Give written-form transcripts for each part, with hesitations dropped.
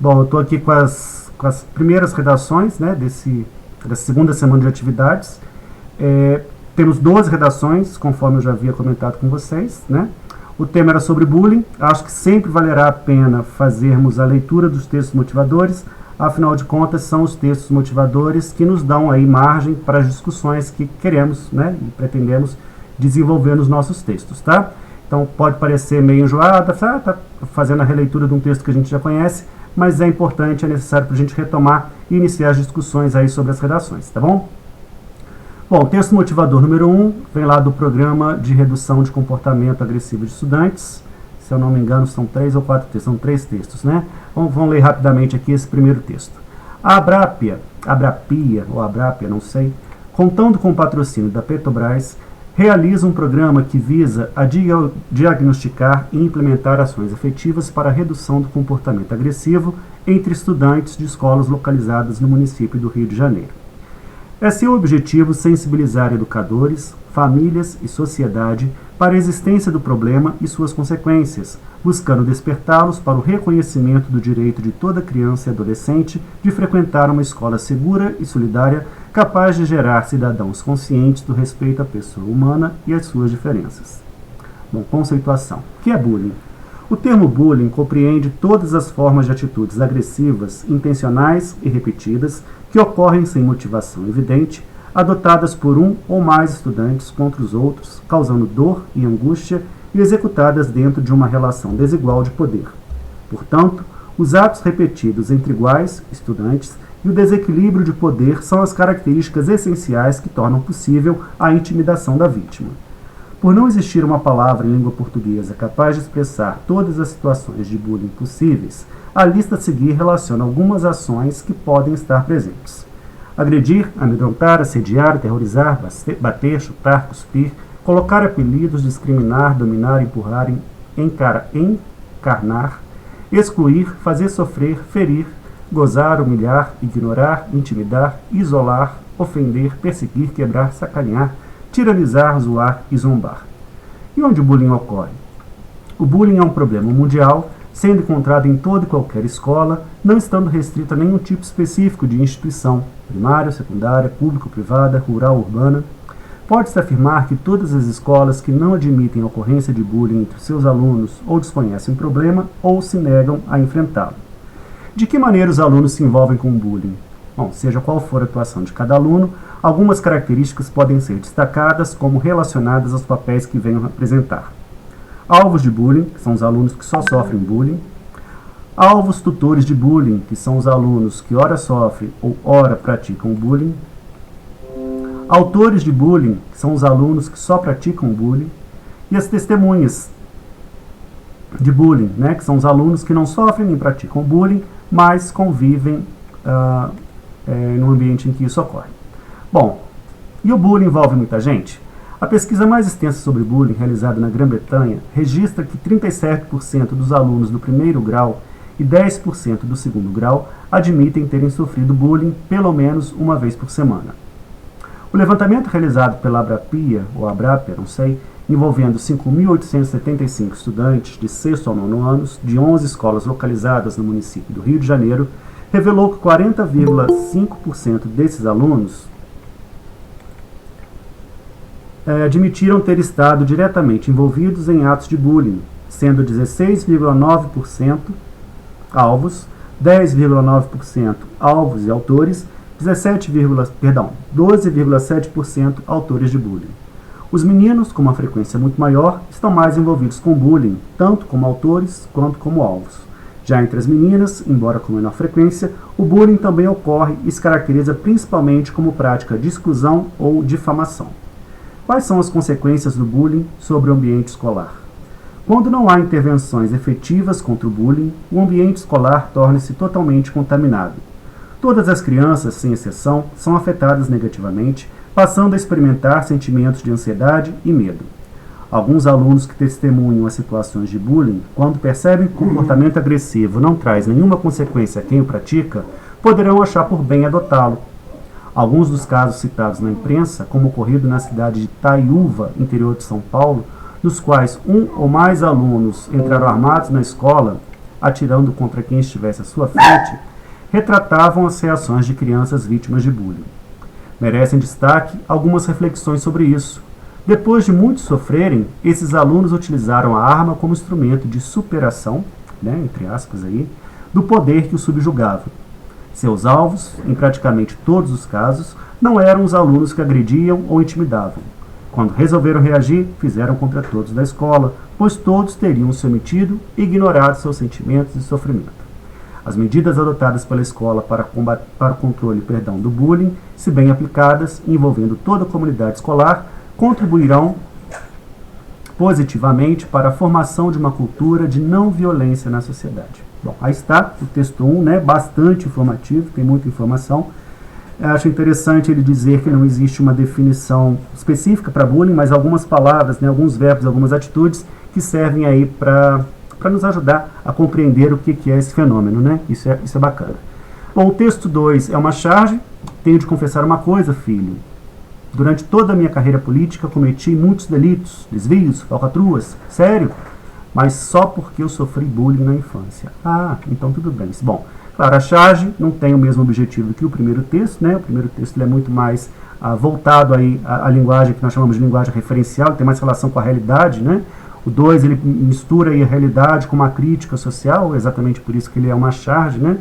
Bom, eu estou aqui com as primeiras redações, né, da segunda semana de atividades. Temos 12 redações, conforme eu já havia comentado com vocês, né? O tema era sobre bullying. Acho que sempre valerá a pena fazermos a leitura dos textos motivadores. Afinal de contas, são os textos motivadores que nos dão aí margem para as discussões que queremos, né, e pretendemos desenvolver nos nossos textos, tá? Então, pode parecer meio enjoada, tá fazendo a releitura de um texto que a gente já conhece, mas é importante, é necessário para a gente retomar e iniciar as discussões aí sobre as redações, tá bom? Bom, texto motivador número 1 vem lá do Programa de Redução de Comportamento Agressivo de Estudantes. Se eu não me engano, são 3 ou 4 textos, são 3 textos, né? Vamos ler rapidamente aqui esse primeiro texto. A Abrapia, não sei, contando com o patrocínio da Petrobras, realiza um programa que visa a diagnosticar e implementar ações efetivas para a redução do comportamento agressivo entre estudantes de escolas localizadas no município do Rio de Janeiro. É seu objetivo sensibilizar educadores, famílias e sociedade para a existência do problema e suas consequências, buscando despertá-los para o reconhecimento do direito de toda criança e adolescente de frequentar uma escola segura e solidária, capaz de gerar cidadãos conscientes do respeito à pessoa humana e às suas diferenças. Bom, conceituação. O que é bullying? O termo bullying compreende todas as formas de atitudes agressivas, intencionais e repetidas que ocorrem sem motivação evidente, adotadas por um ou mais estudantes contra os outros, causando dor e angústia e executadas dentro de uma relação desigual de poder. Portanto, os atos repetidos entre iguais estudantes e o desequilíbrio de poder são as características essenciais que tornam possível a intimidação da vítima. Por não existir uma palavra em língua portuguesa capaz de expressar todas as situações de bullying possíveis, a lista a seguir relaciona algumas ações que podem estar presentes. Agredir, amedrontar, assediar, aterrorizar, bater, chutar, cuspir, colocar apelidos, discriminar, dominar, empurrar, encarnar, excluir, fazer sofrer, ferir, gozar, humilhar, ignorar, intimidar, isolar, ofender, perseguir, quebrar, sacanear, tiranizar, zoar e zombar. E onde o bullying ocorre? O bullying é um problema mundial, sendo encontrado em toda e qualquer escola, não estando restrito a nenhum tipo específico de instituição, primária, secundária, público-privada, rural, urbana. Pode-se afirmar que todas as escolas que não admitem a ocorrência de bullying entre seus alunos ou desconhecem o problema ou se negam a enfrentá-lo. De que maneira os alunos se envolvem com o bullying? Bom, seja qual for a atuação de cada aluno, algumas características podem ser destacadas como relacionadas aos papéis que venham representar. Alvos de bullying, que são os alunos que só sofrem bullying. Alvos tutores de bullying, que são os alunos que ora sofrem ou ora praticam bullying. Autores de bullying, que são os alunos que só praticam bullying. E as testemunhas de bullying, né, que são os alunos que não sofrem nem praticam bullying, mas convivem no ambiente em que isso ocorre. Bom, e o bullying envolve muita gente? A pesquisa mais extensa sobre bullying, realizada na Grã-Bretanha, registra que 37% dos alunos do primeiro grau e 10% do segundo grau admitem terem sofrido bullying pelo menos uma vez por semana. O levantamento realizado pela Abrapia, não sei, envolvendo 5.875 estudantes de 6º ao 9º anos de 11 escolas localizadas no município do Rio de Janeiro, revelou que 40,5% desses alunos admitiram ter estado diretamente envolvidos em atos de bullying, sendo 16,9% alvos, 10,9% alvos e autores, 12,7% autores de bullying. Os meninos, com uma frequência muito maior, estão mais envolvidos com bullying, tanto como autores quanto como alvos. Já entre as meninas, embora com menor frequência, o bullying também ocorre e se caracteriza principalmente como prática de exclusão ou difamação. Quais são as consequências do bullying sobre o ambiente escolar? Quando não há intervenções efetivas contra o bullying, o ambiente escolar torna-se totalmente contaminado. Todas as crianças, sem exceção, são afetadas negativamente, passando a experimentar sentimentos de ansiedade e medo. Alguns alunos que testemunham as situações de bullying, quando percebem que o comportamento agressivo não traz nenhuma consequência a quem o pratica, poderão achar por bem adotá-lo. Alguns dos casos citados na imprensa, como ocorrido na cidade de Itaiúva, interior de São Paulo, nos quais um ou mais alunos entraram armados na escola, atirando contra quem estivesse à sua frente, retratavam as reações de crianças vítimas de bullying. Merecem destaque algumas reflexões sobre isso. Depois de muito sofrerem, esses alunos utilizaram a arma como instrumento de superação, né, entre aspas aí, do poder que os subjugava. Seus alvos, em praticamente todos os casos, não eram os alunos que agrediam ou intimidavam. Quando resolveram reagir, fizeram contra todos da escola, pois todos teriam se omitido e ignorado seus sentimentos e sofrimento. As medidas adotadas pela escola para o controle do bullying, se bem aplicadas, envolvendo toda a comunidade escolar, contribuirão positivamente para a formação de uma cultura de não violência na sociedade. Bom, aí está o texto 1, né, bastante informativo, tem muita informação. Eu acho interessante ele dizer que não existe uma definição específica para bullying, mas algumas palavras, né, alguns verbos, algumas atitudes que servem aí para nos ajudar a compreender o que é esse fenômeno, né? Isso é bacana. Bom, o texto 2 é uma charge. Tenho de confessar uma coisa, filho. Durante toda a minha carreira política, cometi muitos delitos, desvios, falcatruas, sério, mas só porque eu sofri bullying na infância. Ah, então tudo bem. Bom, claro, a charge não tem o mesmo objetivo que o primeiro texto, né? O primeiro texto ele é muito mais voltado aí à linguagem que nós chamamos de linguagem referencial, tem mais relação com a realidade, né? O 2 ele mistura aí a realidade com uma crítica social, exatamente por isso que ele é uma charge, né?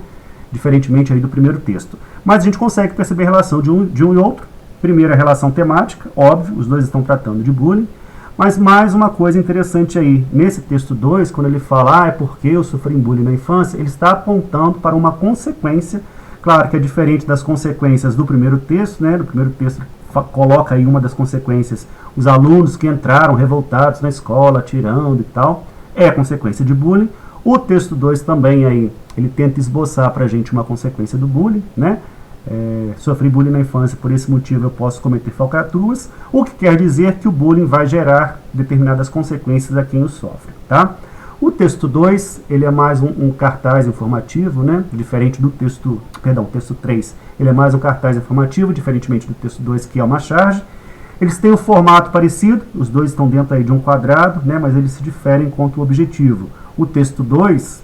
Diferentemente aí do primeiro texto. Mas a gente consegue perceber a relação de um e outro. Primeiro, a relação temática, óbvio, os dois estão tratando de bullying. Mas mais uma coisa interessante aí, nesse texto 2, quando ele fala, é porque eu sofri bullying na infância, ele está apontando para uma consequência, claro que é diferente das consequências do primeiro texto, né? Do primeiro texto coloca aí uma das consequências, os alunos que entraram revoltados na escola, atirando e tal, é a consequência de bullying. O texto 2 também aí, ele tenta esboçar para a gente uma consequência do bullying, né? Sofri bullying na infância, por esse motivo eu posso cometer falcatruas, o que quer dizer que o bullying vai gerar determinadas consequências a quem o sofre, tá? O texto 2, ele é mais um cartaz informativo, né? Diferente do texto, texto 3, ele é mais um cartaz informativo, diferentemente do texto 2, que é uma charge. Eles têm um formato parecido, os dois estão dentro aí de um quadrado, né? Mas eles se diferem quanto ao objetivo. O texto 2,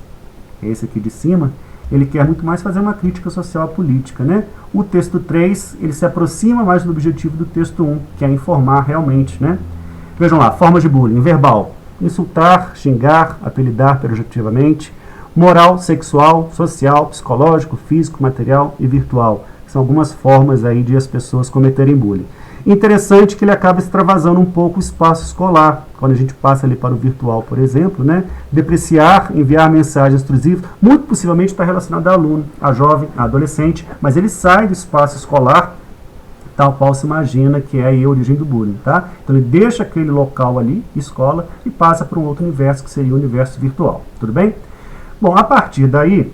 esse aqui de cima, ele quer muito mais fazer uma crítica social à política, né? O texto 3, ele se aproxima mais do objetivo do texto 1, que é informar realmente, né? Vejam lá, formas de bullying: verbal, insultar, xingar, apelidar pejorativamente; moral, sexual, social, psicológico, físico, material e virtual. São algumas formas aí de as pessoas cometerem bullying. Interessante que ele acaba extravasando um pouco o espaço escolar, quando a gente passa ali para o virtual, por exemplo, né? Depreciar, enviar mensagens intrusivas, muito possivelmente está relacionado a aluno, a jovem, a adolescente, mas ele sai do espaço escolar, tal qual se imagina que é a origem do bullying, tá? Então ele deixa aquele local ali, escola, e passa para um outro universo, que seria o universo virtual, tudo bem? Bom, a partir daí,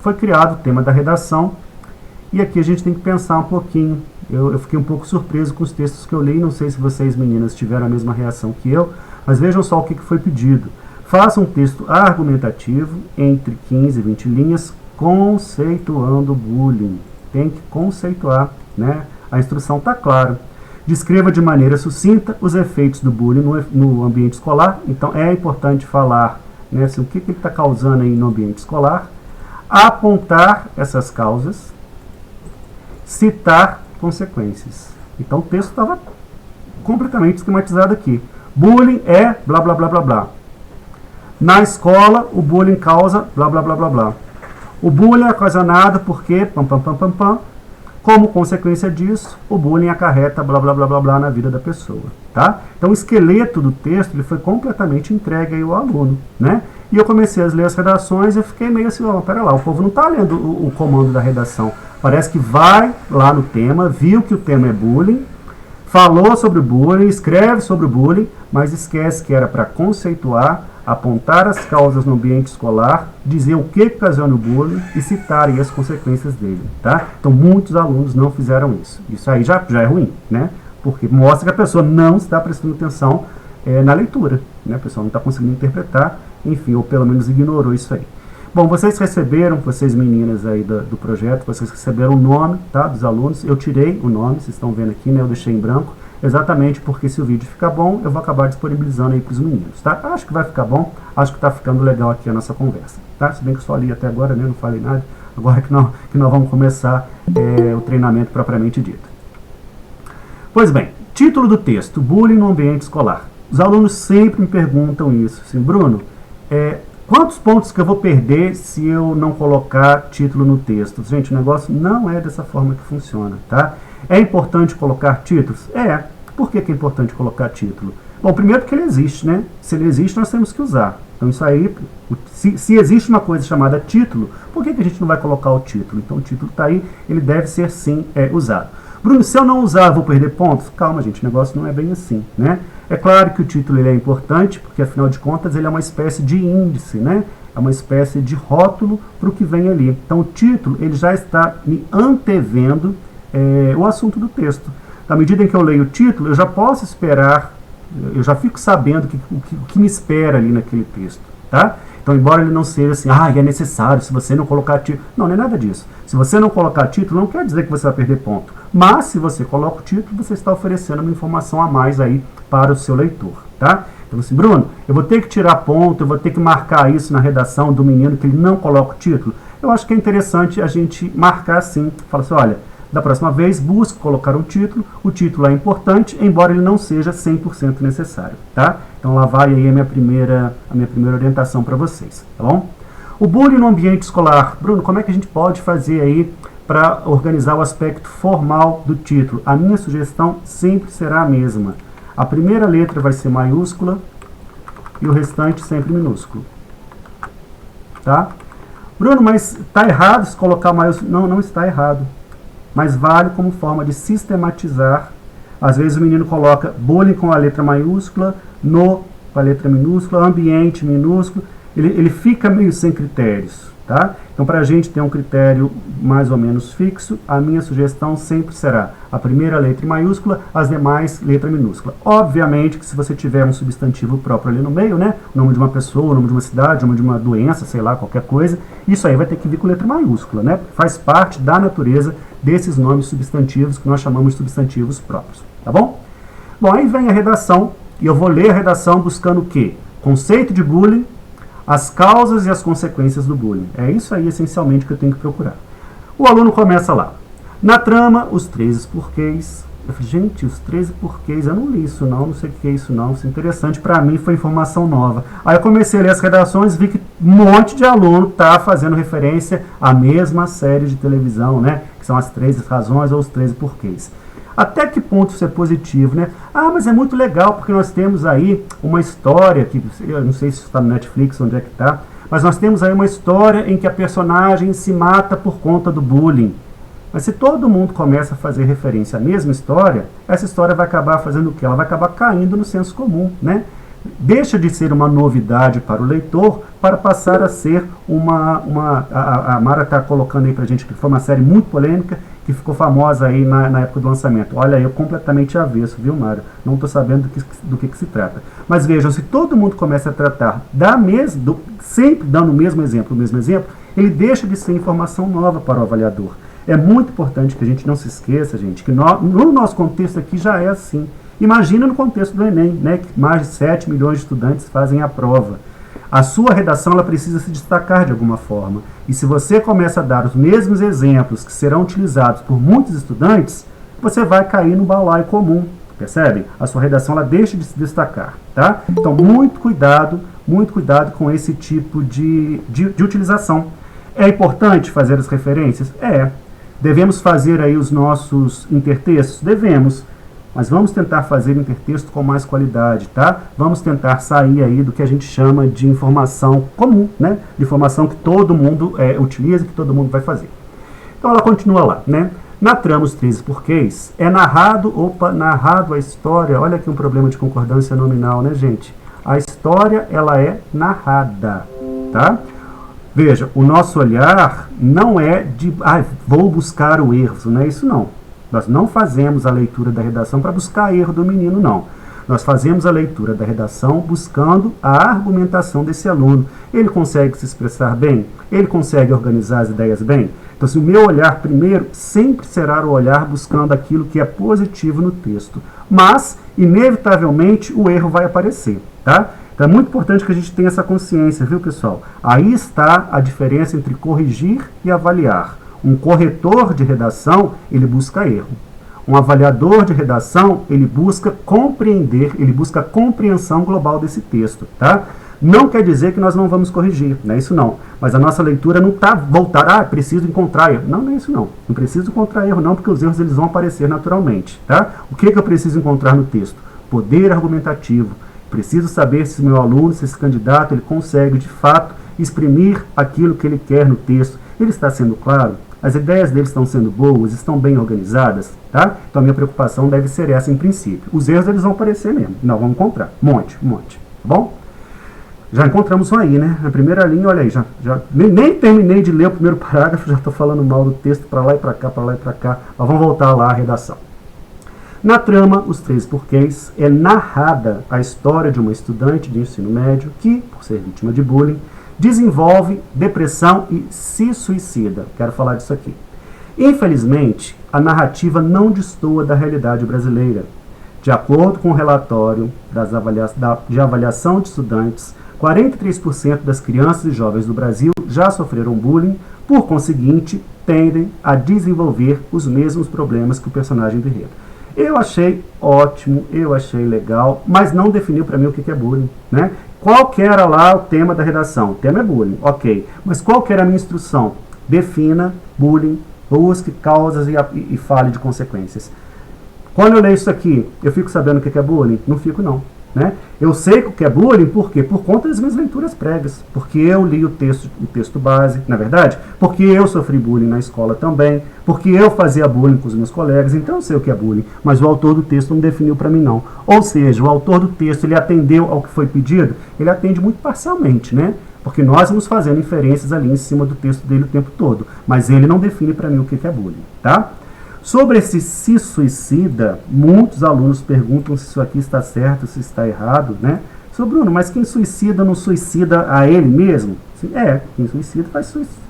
foi criado o tema da redação, e aqui a gente tem que pensar um pouquinho. Eu fiquei um pouco surpreso com os textos que eu li, não sei se vocês, meninas, tiveram a mesma reação que eu, mas vejam só o que foi pedido. Faça um texto argumentativo, entre 15 e 20 linhas, conceituando o bullying. Tem que conceituar, né? A instrução está clara. Descreva de maneira sucinta os efeitos do bullying no ambiente escolar. Então é importante falar, né, assim, o que ele está causando aí no ambiente escolar, apontar essas causas, citar consequências. Então o texto estava completamente esquematizado aqui. Bullying é blá blá blá blá blá. Na escola, o bullying causa blá blá blá blá blá. O bullying é ocasionado porque pam pam pam pam pam. Como consequência disso, o bullying acarreta blá blá blá blá blá na vida da pessoa, tá? Então o esqueleto do texto ele foi completamente entregue aí ao aluno, né? E eu comecei a ler as redações e eu fiquei meio assim, pera lá, o povo não está lendo o comando da redação. Parece que vai lá no tema, viu que o tema é bullying, falou sobre o bullying, escreve sobre o bullying, mas esquece que era para conceituar, apontar as causas no ambiente escolar, dizer o que ocasiona o bullying e citar aí as consequências dele, tá? Então muitos alunos não fizeram isso. Isso aí já é ruim, né? Porque mostra que a pessoa não está prestando atenção na leitura, né? A pessoa não está conseguindo interpretar, enfim, ou pelo menos ignorou isso aí. Bom, vocês receberam, vocês meninas aí do projeto, vocês receberam o nome, tá, dos alunos. Eu tirei o nome, vocês estão vendo aqui, né? Eu deixei em branco. exatamente porque se o vídeo ficar bom, eu vou acabar disponibilizando aí para os meninos, tá? Acho que vai ficar bom, acho que está ficando legal aqui a nossa conversa, tá? Se bem que eu só li até agora, né? Não falei nada, agora que nós vamos começar o treinamento propriamente dito. Pois bem, título do texto, bullying no ambiente escolar. Os alunos sempre me perguntam isso, assim, Bruno, quantos pontos que eu vou perder se eu não colocar título no texto? Gente, o negócio não é dessa forma que funciona, tá? É importante colocar títulos? Por que é importante colocar título? Bom, primeiro porque ele existe, né? Se ele existe, nós temos que usar. Então isso aí, se existe uma coisa chamada título, por que a gente não vai colocar o título? Então o título está aí, ele deve ser sim usado. Bruno, se eu não usar, eu vou perder pontos? Calma, gente, o negócio não é bem assim, né? É claro que o título ele é importante, porque afinal de contas ele é uma espécie de índice, né? É uma espécie de rótulo para o que vem ali. Então o título ele já está me antevendo o assunto do texto. Na medida em que eu leio o título, eu já posso esperar, eu já fico sabendo o que me espera ali naquele texto, tá? Então, embora ele não seja assim, é necessário, se você não colocar título... Não é nada disso. Se você não colocar título, não quer dizer que você vai perder ponto. Mas, se você coloca o título, você está oferecendo uma informação a mais aí para o seu leitor, tá? Então, assim, Bruno, eu vou ter que tirar ponto, eu vou ter que marcar isso na redação do menino que ele não coloca o título. Eu acho que é interessante a gente marcar assim, falar assim, olha, da próxima vez, busque colocar um título. O título é importante, embora ele não seja 100% necessário, tá? Então lá vai aí a minha primeira orientação para vocês, tá bom? O bullying no ambiente escolar. Bruno, como é que a gente pode fazer aí para organizar o aspecto formal do título? A minha sugestão sempre será a mesma. A primeira letra vai ser maiúscula e o restante sempre minúsculo, tá? Bruno, mas está errado se colocar maiúsculo? Não, não está errado. Mas vale como forma de sistematizar. Às vezes o menino coloca bullying com a letra maiúscula, no com a letra minúscula, ambiente minúsculo, ele fica meio sem critérios, tá? Então, para a gente ter um critério mais ou menos fixo, a minha sugestão sempre será a primeira letra em maiúscula, as demais letra minúscula. Obviamente que se você tiver um substantivo próprio ali no meio, né? O nome de uma pessoa, o nome de uma cidade, o nome de uma doença, sei lá, qualquer coisa, isso aí vai ter que vir com letra maiúscula, né? Faz parte da natureza desses nomes substantivos que nós chamamos de substantivos próprios, tá bom? Bom, aí vem a redação, e eu vou ler a redação buscando o quê? Conceito de bullying, as causas e as consequências do bullying. É isso aí, essencialmente, que eu tenho que procurar. O aluno começa lá. Na trama, os 13 porquês. Eu falei, gente, os 13 porquês, eu não li isso não sei o que é isso não, isso é interessante, para mim foi informação nova. Aí eu comecei a ler as redações e vi que um monte de aluno está fazendo referência à mesma série de televisão, né? Que são as 13 razões ou os 13 porquês. Até que ponto isso é positivo, né? Mas é muito legal porque nós temos aí uma história, que eu não sei se está no Netflix, onde é que está, mas nós temos aí uma história em que a personagem se mata por conta do bullying. Mas se todo mundo começa a fazer referência à mesma história, essa história vai acabar fazendo o quê? Ela vai acabar caindo no senso comum, né? Deixa de ser uma novidade para o leitor para passar a ser a Mara está colocando aí pra gente que foi uma série muito polêmica, que ficou famosa aí na época do lançamento. Olha, eu completamente avesso, viu, Mara? Não estou sabendo do que se trata. Mas vejam, se todo mundo começa a tratar sempre dando o mesmo exemplo, ele deixa de ser informação nova para o avaliador. É muito importante que a gente não se esqueça, gente, que no nosso contexto aqui já é assim. Imagina no contexto do Enem, né, que mais de 7 milhões de estudantes fazem a prova. A sua redação ela precisa se destacar de alguma forma. E se você começa a dar os mesmos exemplos que serão utilizados por muitos estudantes, você vai cair no balaio comum, percebe? A sua redação ela deixa de se destacar, tá? Então, muito cuidado com esse tipo de utilização. É importante fazer as referências? Devemos fazer aí os nossos intertextos? Devemos. Mas vamos tentar fazer intertexto com mais qualidade, tá? Vamos tentar sair aí do que a gente chama de informação comum, né? De informação que todo mundo utiliza, que todo mundo vai fazer. Então ela continua lá, né? Na trama Os 13 Porquês, é narrado a história. Olha aqui um problema de concordância nominal, né, gente? A história, ela é narrada, tá? Veja, o nosso olhar não é de, vou buscar o erro, não é isso não. Nós não fazemos a leitura da redação para buscar erro do menino, não. Nós fazemos a leitura da redação buscando a argumentação desse aluno. Ele consegue se expressar bem? Ele consegue organizar as ideias bem? Então, se o meu olhar primeiro sempre será o olhar buscando aquilo que é positivo no texto. Mas, inevitavelmente, o erro vai aparecer, tá? Então, é muito importante que a gente tenha essa consciência, viu, pessoal? Aí está a diferença entre corrigir e avaliar. Um corretor de redação, ele busca erro. Um avaliador de redação, ele busca compreender, ele busca a compreensão global desse texto, tá? Não quer dizer que nós não vamos corrigir, não é isso não. Mas a nossa leitura não está voltada, preciso encontrar erro. Não, não é isso não. Não preciso encontrar erro não, porque os erros eles vão aparecer naturalmente, tá? O que eu preciso encontrar no texto? Poder argumentativo. Preciso saber se o meu aluno, se esse candidato, ele consegue de fato exprimir aquilo que ele quer no texto. Ele está sendo claro? As ideias dele estão sendo boas, estão bem organizadas, tá? Então a minha preocupação deve ser essa em princípio. Os erros eles vão aparecer mesmo, nós vamos encontrar, um monte, tá bom? Já encontramos um aí, né? Na primeira linha, olha aí, nem terminei de ler o primeiro parágrafo, já estou falando mal do texto para lá e para cá, mas vamos voltar lá à redação. Na trama, Os 13 Porquês, é narrada a história de uma estudante de ensino médio que, por ser vítima de bullying, desenvolve depressão e se suicida. Quero falar disso aqui. Infelizmente, a narrativa não destoa da realidade brasileira. De acordo com o relatório de avaliação de estudantes, 43% das crianças e jovens do Brasil já sofreram bullying, por conseguinte, tendem a desenvolver os mesmos problemas que o personagem do enredo. Eu achei ótimo, eu achei legal, mas não definiu para mim o que é bullying, né? Qual que era lá o tema da redação? O tema é bullying, ok. Mas qual que era a minha instrução? Defina bullying, busque causas e fale de consequências. Quando eu leio isso aqui, eu fico sabendo o que é bullying? Não fico não. Né? Eu sei o que é bullying, por quê? Por conta das minhas leituras prévias, porque eu li o texto base, na verdade, porque eu sofri bullying na escola também, porque eu fazia bullying com os meus colegas, então eu sei o que é bullying, mas o autor do texto não definiu para mim não. Ou seja, o autor do texto, ele atendeu ao que foi pedido? Ele atende muito parcialmente, né? Porque nós vamos fazendo inferências ali em cima do texto dele o tempo todo, mas ele não define para mim o que é bullying, tá? Sobre esse se suicida, muitos alunos perguntam se isso aqui está certo, se está errado, né? Bruno, mas quem suicida não suicida a ele mesmo? Quem suicida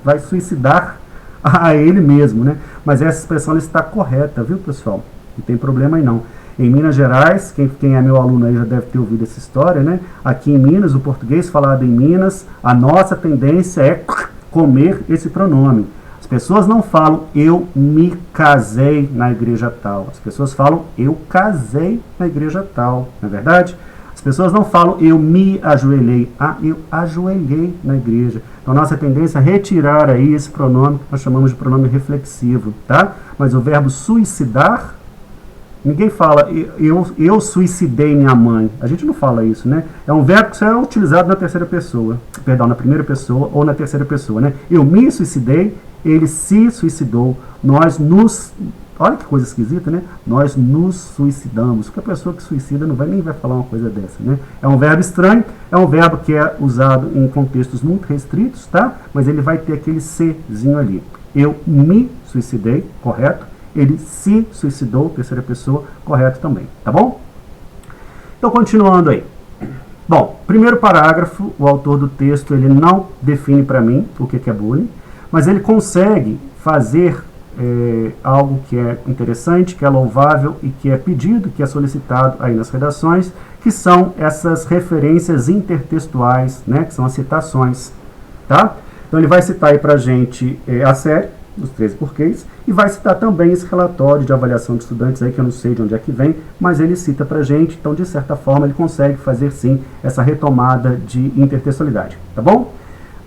vai suicidar a ele mesmo, né? Mas essa expressão está correta, viu, pessoal? Não tem problema aí não. Em Minas Gerais, quem é meu aluno aí já deve ter ouvido essa história, né? Aqui em Minas, o português falado em Minas, a nossa tendência é comer esse pronome. As pessoas não falam eu me casei na igreja tal. As pessoas falam eu casei na igreja tal. Não é verdade? As pessoas não falam eu me ajoelhei. Eu ajoelhei na igreja. Então, nossa tendência é retirar aí esse pronome que nós chamamos de pronome reflexivo, tá? Mas o verbo suicidar, ninguém fala eu suicidei minha mãe. A gente não fala isso, né? É um verbo que só é utilizado na terceira pessoa. Perdão, na primeira pessoa ou na terceira pessoa, né? Eu me suicidei, ele se suicidou, olha que coisa esquisita, né? Nós nos suicidamos. Porque a pessoa que suicida nem vai falar uma coisa dessa, né? É um verbo estranho, é um verbo que é usado em contextos muito restritos, tá? Mas ele vai ter aquele Czinho ali. Eu me suicidei, correto? Ele se suicidou, terceira pessoa, correto também, tá bom? Então, continuando aí. Bom, primeiro parágrafo, o autor do texto, ele não define para mim o que é bullying, mas ele consegue fazer algo que é interessante, que é louvável e que é pedido, que é solicitado aí nas redações, que são essas referências intertextuais, né, que são as citações, tá? Então ele vai citar aí pra gente a série, Os 13 Porquês, e vai citar também esse relatório de avaliação de estudantes aí, que eu não sei de onde é que vem, mas ele cita pra gente, então de certa forma ele consegue fazer sim essa retomada de intertextualidade, tá bom?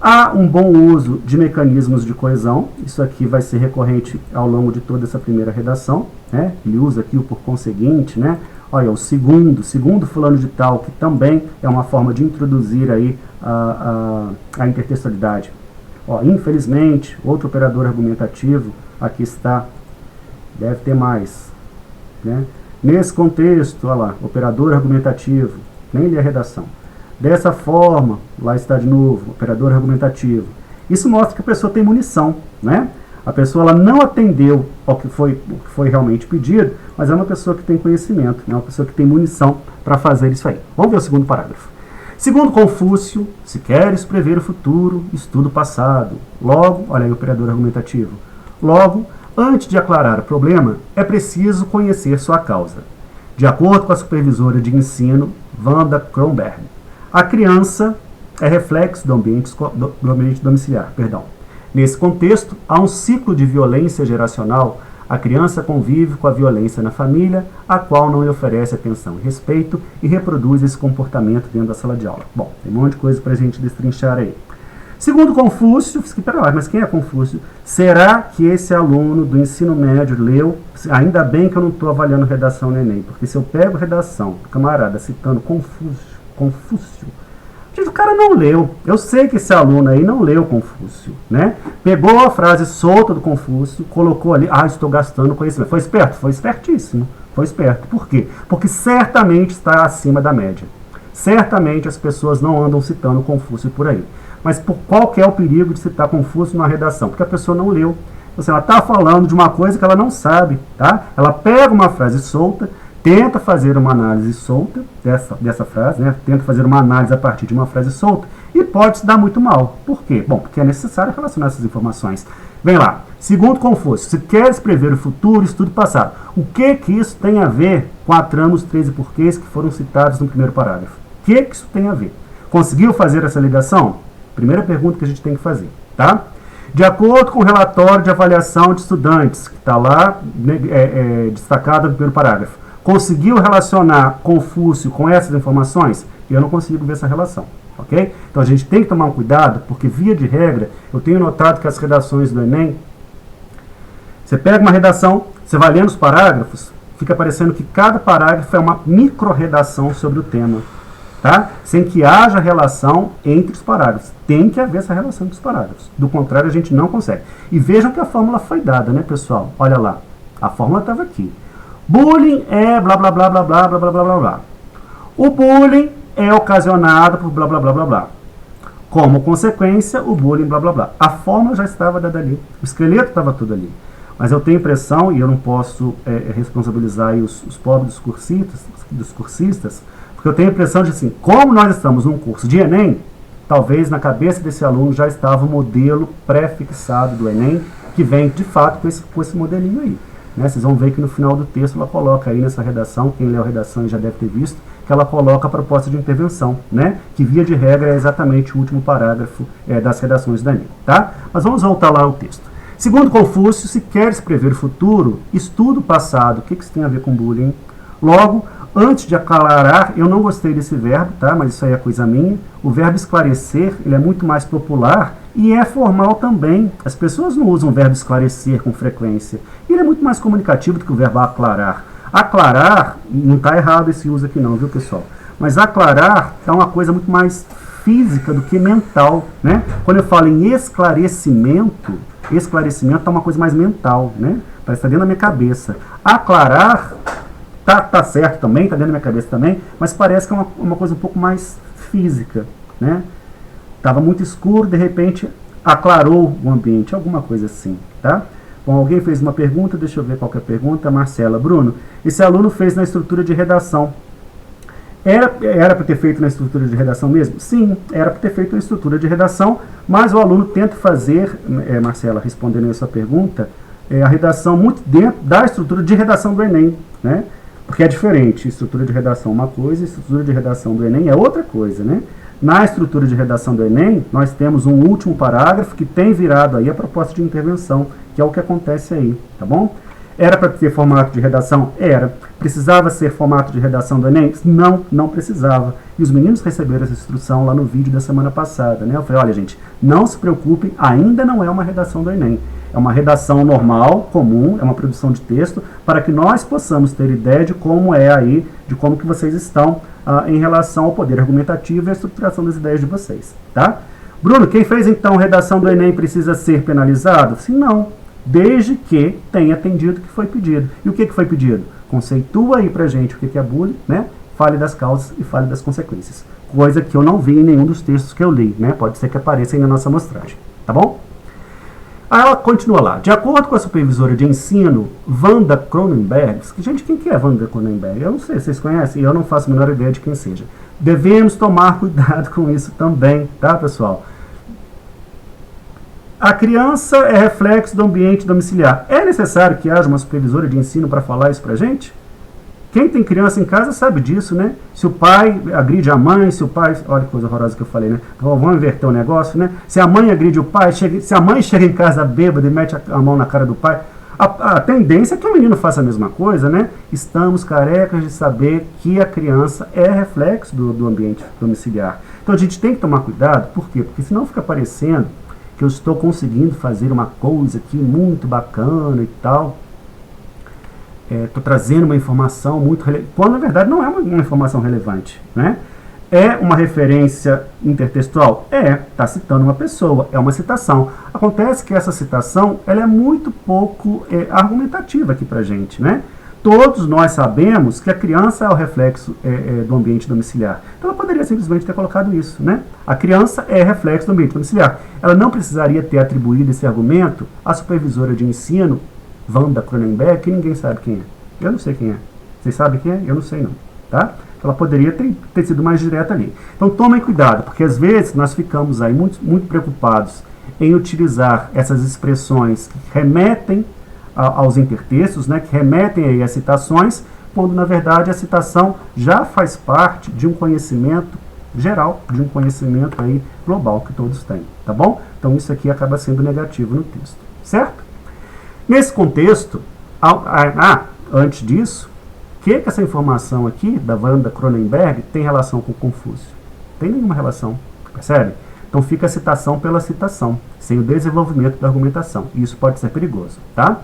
Há um bom uso de mecanismos de coesão, isso aqui vai ser recorrente ao longo de toda essa primeira redação, né? Ele usa aqui o por conseguinte, né? Olha, o segundo fulano de tal, que também é uma forma de introduzir aí a intertextualidade. Ó, infelizmente, outro operador argumentativo, aqui está, deve ter mais, né? Nesse contexto, olha lá, operador argumentativo, nem li a redação. Dessa forma, lá está de novo, operador argumentativo. Isso mostra que a pessoa tem munição, né? A pessoa ela não atendeu ao que foi realmente pedido, mas é uma pessoa que tem conhecimento, é uma pessoa que tem munição para fazer isso aí. Vamos ver o segundo parágrafo. Segundo Confúcio, se queres prever o futuro, estuda o passado. Logo, olha aí o operador argumentativo. Logo, antes de aclarar o problema, é preciso conhecer sua causa. De acordo com a supervisora de ensino, Wanda Kronberg, a criança é reflexo do ambiente domiciliar. Nesse contexto, há um ciclo de violência geracional. A criança convive com a violência na família, a qual não lhe oferece atenção e respeito e reproduz esse comportamento dentro da sala de aula. Bom, tem um monte de coisa para a gente destrinchar aí. Segundo Confúcio, mas quem é Confúcio? Será que esse aluno do ensino médio leu? Ainda bem que eu não estou avaliando redação no Enem, porque se eu pego redação, camarada, citando Confúcio, gente, o cara não leu. Eu sei que esse aluno aí não leu Confúcio, né? Pegou a frase solta do Confúcio, colocou ali, estou gastando conhecimento. Foi esperto? Foi espertíssimo. Foi esperto. Por quê? Porque certamente está acima da média. Certamente as pessoas não andam citando Confúcio por aí. Mas qual que é o perigo de citar Confúcio na redação? Porque a pessoa não leu. Ela está falando de uma coisa que ela não sabe, tá? Ela pega uma frase solta, tenta fazer uma análise solta dessa frase, né? Tenta fazer uma análise a partir de uma frase solta e pode se dar muito mal. Por quê? Bom, porque é necessário relacionar essas informações. Vem lá. Segundo Confúcio, se queres prever o futuro, estude o passado. O que isso tem a ver com a trama, os 13 porquês que foram citados no primeiro parágrafo? O que isso tem a ver? Conseguiu fazer essa ligação? Primeira pergunta que a gente tem que fazer, tá? De acordo com o relatório de avaliação de estudantes, que está lá destacado no primeiro parágrafo, conseguiu relacionar Confúcio com essas informações? Eu não consigo ver essa relação, ok? Então a gente tem que tomar um cuidado, porque via de regra, eu tenho notado que as redações do Enem, você pega uma redação, você vai lendo os parágrafos, fica parecendo que cada parágrafo é uma micro-redação sobre o tema, tá? Sem que haja relação entre os parágrafos. Tem que haver essa relação entre os parágrafos. Do contrário, a gente não consegue. E vejam que a fórmula foi dada, né, pessoal? Olha lá. A fórmula estava aqui. Bullying é blá blá blá blá blá blá blá blá blá blá. O bullying é ocasionado por blá blá blá blá blá. Como consequência, o bullying blá blá blá. A fórmula já estava dada ali. O esqueleto estava tudo ali. Mas eu tenho impressão, e eu não posso responsabilizar aí os pobres dos cursistas, porque eu tenho a impressão de assim, como nós estamos num curso de Enem, talvez na cabeça desse aluno já estava o modelo pré-fixado do Enem, que vem de fato com esse modelinho aí. Né? Vocês vão ver que no final do texto ela coloca aí nessa redação, quem leu a redação já deve ter visto, que ela coloca a proposta de intervenção, né? Que via de regra é exatamente o último parágrafo das redações do Enem. Tá? Mas vamos voltar lá ao texto. Segundo Confúcio, se queres prever o futuro, estuda o passado. O que isso tem a ver com bullying? Logo, antes de aclarar, eu não gostei desse verbo, tá? Mas isso aí é coisa minha. O verbo esclarecer, ele é muito mais popular e é formal também. As pessoas não usam o verbo esclarecer com frequência. Ele é muito mais comunicativo do que o verbo aclarar. Aclarar, não está errado esse uso aqui não, viu, pessoal? Mas aclarar é uma coisa muito mais física do que mental, né? Quando eu falo em esclarecimento é uma coisa mais mental, né? Parece que está dentro da minha cabeça. Aclarar tá certo também, tá dentro da minha cabeça também, mas parece que é uma coisa um pouco mais física, né? Tava muito escuro, de repente aclarou o ambiente, alguma coisa assim, tá? Bom, alguém fez uma pergunta, deixa eu ver qual que é a pergunta. Marcela, Bruno, esse aluno fez na estrutura de redação. Era para ter feito na estrutura de redação mesmo? Sim, era para ter feito na estrutura de redação, mas o aluno tenta fazer, Marcela, respondendo a sua pergunta, a redação muito dentro da estrutura de redação do Enem, né? Porque é diferente, estrutura de redação é uma coisa, estrutura de redação do Enem é outra coisa, né? Na estrutura de redação do Enem, nós temos um último parágrafo que tem virado aí a proposta de intervenção, que é o que acontece aí, tá bom? Era para ter formato de redação? Era. Precisava ser formato de redação do Enem? Não precisava. E os meninos receberam essa instrução lá no vídeo da semana passada, né? Eu falei, olha gente, não se preocupem, ainda não é uma redação do Enem. É uma redação normal, comum, é uma produção de texto, para que nós possamos ter ideia de como é aí, de como que vocês estão em relação ao poder argumentativo e à estruturação das ideias de vocês, tá? Bruno, quem fez então redação do Enem precisa ser penalizado? Sim, não. Desde que tenha atendido o que foi pedido. E o que foi pedido? Conceitua aí pra gente o que é bullying, né? Fale das causas e fale das consequências. Coisa que eu não vi em nenhum dos textos que eu li, né? Pode ser que apareça aí na nossa amostragem, tá bom? Aí ela continua lá. De acordo com a supervisora de ensino, Wanda Cronenberg, gente, quem que é Wanda Cronenberg? Eu não sei, vocês conhecem? Eu não faço a menor ideia de quem seja. Devemos tomar cuidado com isso também, tá, pessoal? A criança é reflexo do ambiente domiciliar. É necessário que haja uma supervisora de ensino para falar isso pra gente? Quem tem criança em casa sabe disso, né? Se o pai agride a mãe, se o pai... Olha que coisa horrorosa que eu falei, né? Vamos inverter o negócio, né? Se a mãe agride o pai, se a mãe chega em casa bêbada e mete a mão na cara do pai, a tendência é que o menino faça a mesma coisa, né? Estamos carecas de saber que a criança é reflexo do ambiente domiciliar. Então a gente tem que tomar cuidado, por quê? Porque senão fica parecendo que eu estou conseguindo fazer uma coisa aqui muito bacana e tal... Estou trazendo uma informação muito relevante, quando na verdade não é uma informação relevante, né? É uma referência intertextual? Está citando uma pessoa, é uma citação. Acontece que essa citação ela é muito pouco argumentativa aqui para a gente, né? Todos nós sabemos que a criança é o reflexo do ambiente domiciliar. Então ela poderia simplesmente ter colocado isso, né? A criança é reflexo do ambiente domiciliar. Ela não precisaria ter atribuído esse argumento à supervisora de ensino, Wanda Cronenberg, que ninguém sabe quem é. Eu não sei quem é. Vocês sabem quem é? Eu não sei não. Tá? Ela poderia ter sido mais direta ali. Então tomem cuidado, porque às vezes nós ficamos aí muito preocupados em utilizar essas expressões que remetem aos intertextos, né, que remetem aí às citações, quando na verdade a citação já faz parte de um conhecimento geral, de um conhecimento aí global que todos têm. Tá bom? Então isso aqui acaba sendo negativo no texto. Certo? Nesse contexto, antes disso, o que essa informação aqui da Wanda Cronenberg tem relação com Confúcio? Tem nenhuma relação, percebe? Então fica a citação pela citação, sem o desenvolvimento da argumentação. E isso pode ser perigoso, tá?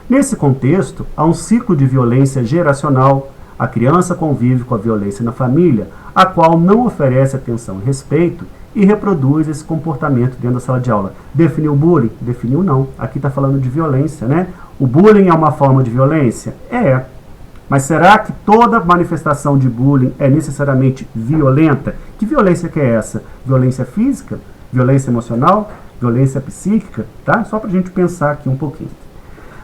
Nesse contexto, há um ciclo de violência geracional. A criança convive com a violência na família, a qual não oferece atenção e respeito, e reproduz esse comportamento dentro da sala de aula. Definiu o bullying? Definiu não. Aqui está falando de violência, né? O bullying é uma forma de violência? É. Mas será que toda manifestação de bullying é necessariamente violenta? Que violência que é essa? Violência física? Violência emocional? Violência psíquica? Tá? Só para a gente pensar aqui um pouquinho.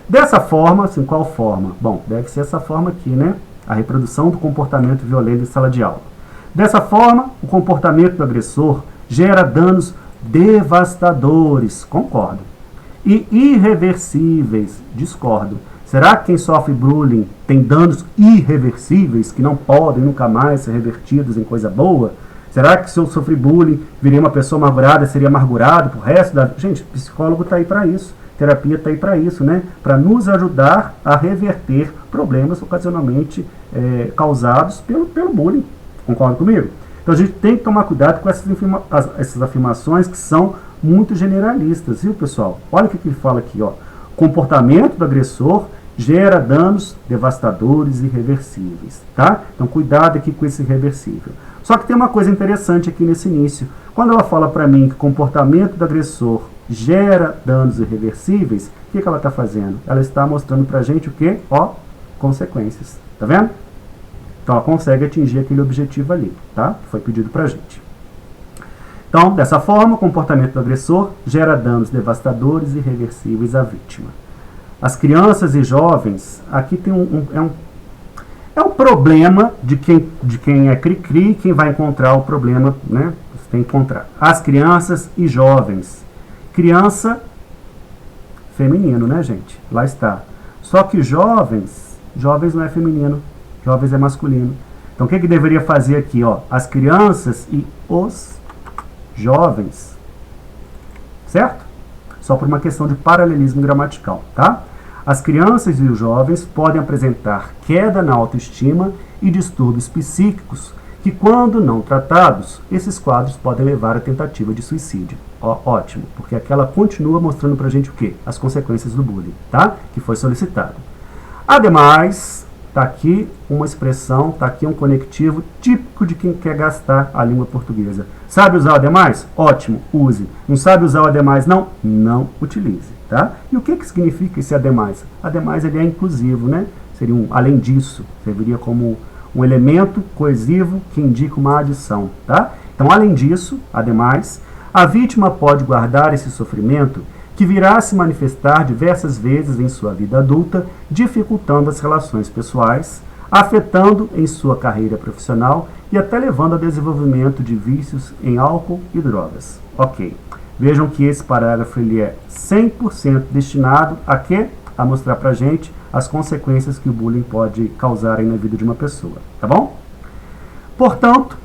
Dessa forma, assim, qual forma? Bom, deve ser essa forma aqui, né? A reprodução do comportamento violento em sala de aula. Dessa forma, o comportamento do agressor gera danos devastadores, concordo, e irreversíveis, discordo. Será que quem sofre bullying tem danos irreversíveis que não podem nunca mais ser revertidos em coisa boa? Será que se eu sofrer bullying, virei uma pessoa amargurada, seria amargurado pro resto da... Gente, psicólogo está aí para isso, terapia está aí para isso, né? Para nos ajudar a reverter problemas ocasionalmente causados pelo bullying. Concorda comigo? Então a gente tem que tomar cuidado com essas afirmações que são muito generalistas, viu, pessoal? Olha o que ele fala aqui, ó. Comportamento do agressor gera danos devastadores e irreversíveis, tá? Então cuidado aqui com esse irreversível. Só que tem uma coisa interessante aqui nesse início. Quando ela fala para mim que o comportamento do agressor gera danos irreversíveis, o que ela está fazendo? Ela está mostrando para a gente o quê? Ó, consequências. Tá vendo? Então ela consegue atingir aquele objetivo ali, tá? Que foi pedido para a gente. Então, dessa forma, o comportamento do agressor gera danos devastadores e irreversíveis à vítima. As crianças e jovens, aqui tem um problema de quem é cri-cri, quem vai encontrar o problema, né? Você tem que encontrar. As crianças e jovens. Criança, feminino, né, gente? Lá está. Só que jovens não é feminino. Jovens é masculino. Então, o que deveria fazer aqui? Ó? As crianças e os jovens. Certo? Só por uma questão de paralelismo gramatical, tá? As crianças e os jovens podem apresentar queda na autoestima e distúrbios psíquicos que, quando não tratados, esses quadros podem levar à tentativa de suicídio. Ó, ótimo, porque aqui ela continua mostrando pra gente o quê? As consequências do bullying, tá? Que foi solicitado. Ademais, está aqui uma expressão, está aqui um conectivo típico de quem quer gastar a língua portuguesa. Sabe usar o ademais? Ótimo, use. Não sabe usar o ademais? Não? Não utilize, tá? E o que significa esse ademais? Ademais, ele é inclusivo, né? Seria além disso, serviria como um elemento coesivo que indica uma adição, tá? Então, além disso, ademais, a vítima pode guardar esse sofrimento que virá a se manifestar diversas vezes em sua vida adulta, dificultando as relações pessoais, afetando em sua carreira profissional e até levando ao desenvolvimento de vícios em álcool e drogas. Ok. Vejam que esse parágrafo ele é 100% destinado a quê? A mostrar pra gente as consequências que o bullying pode causar aí na vida de uma pessoa, tá bom? Portanto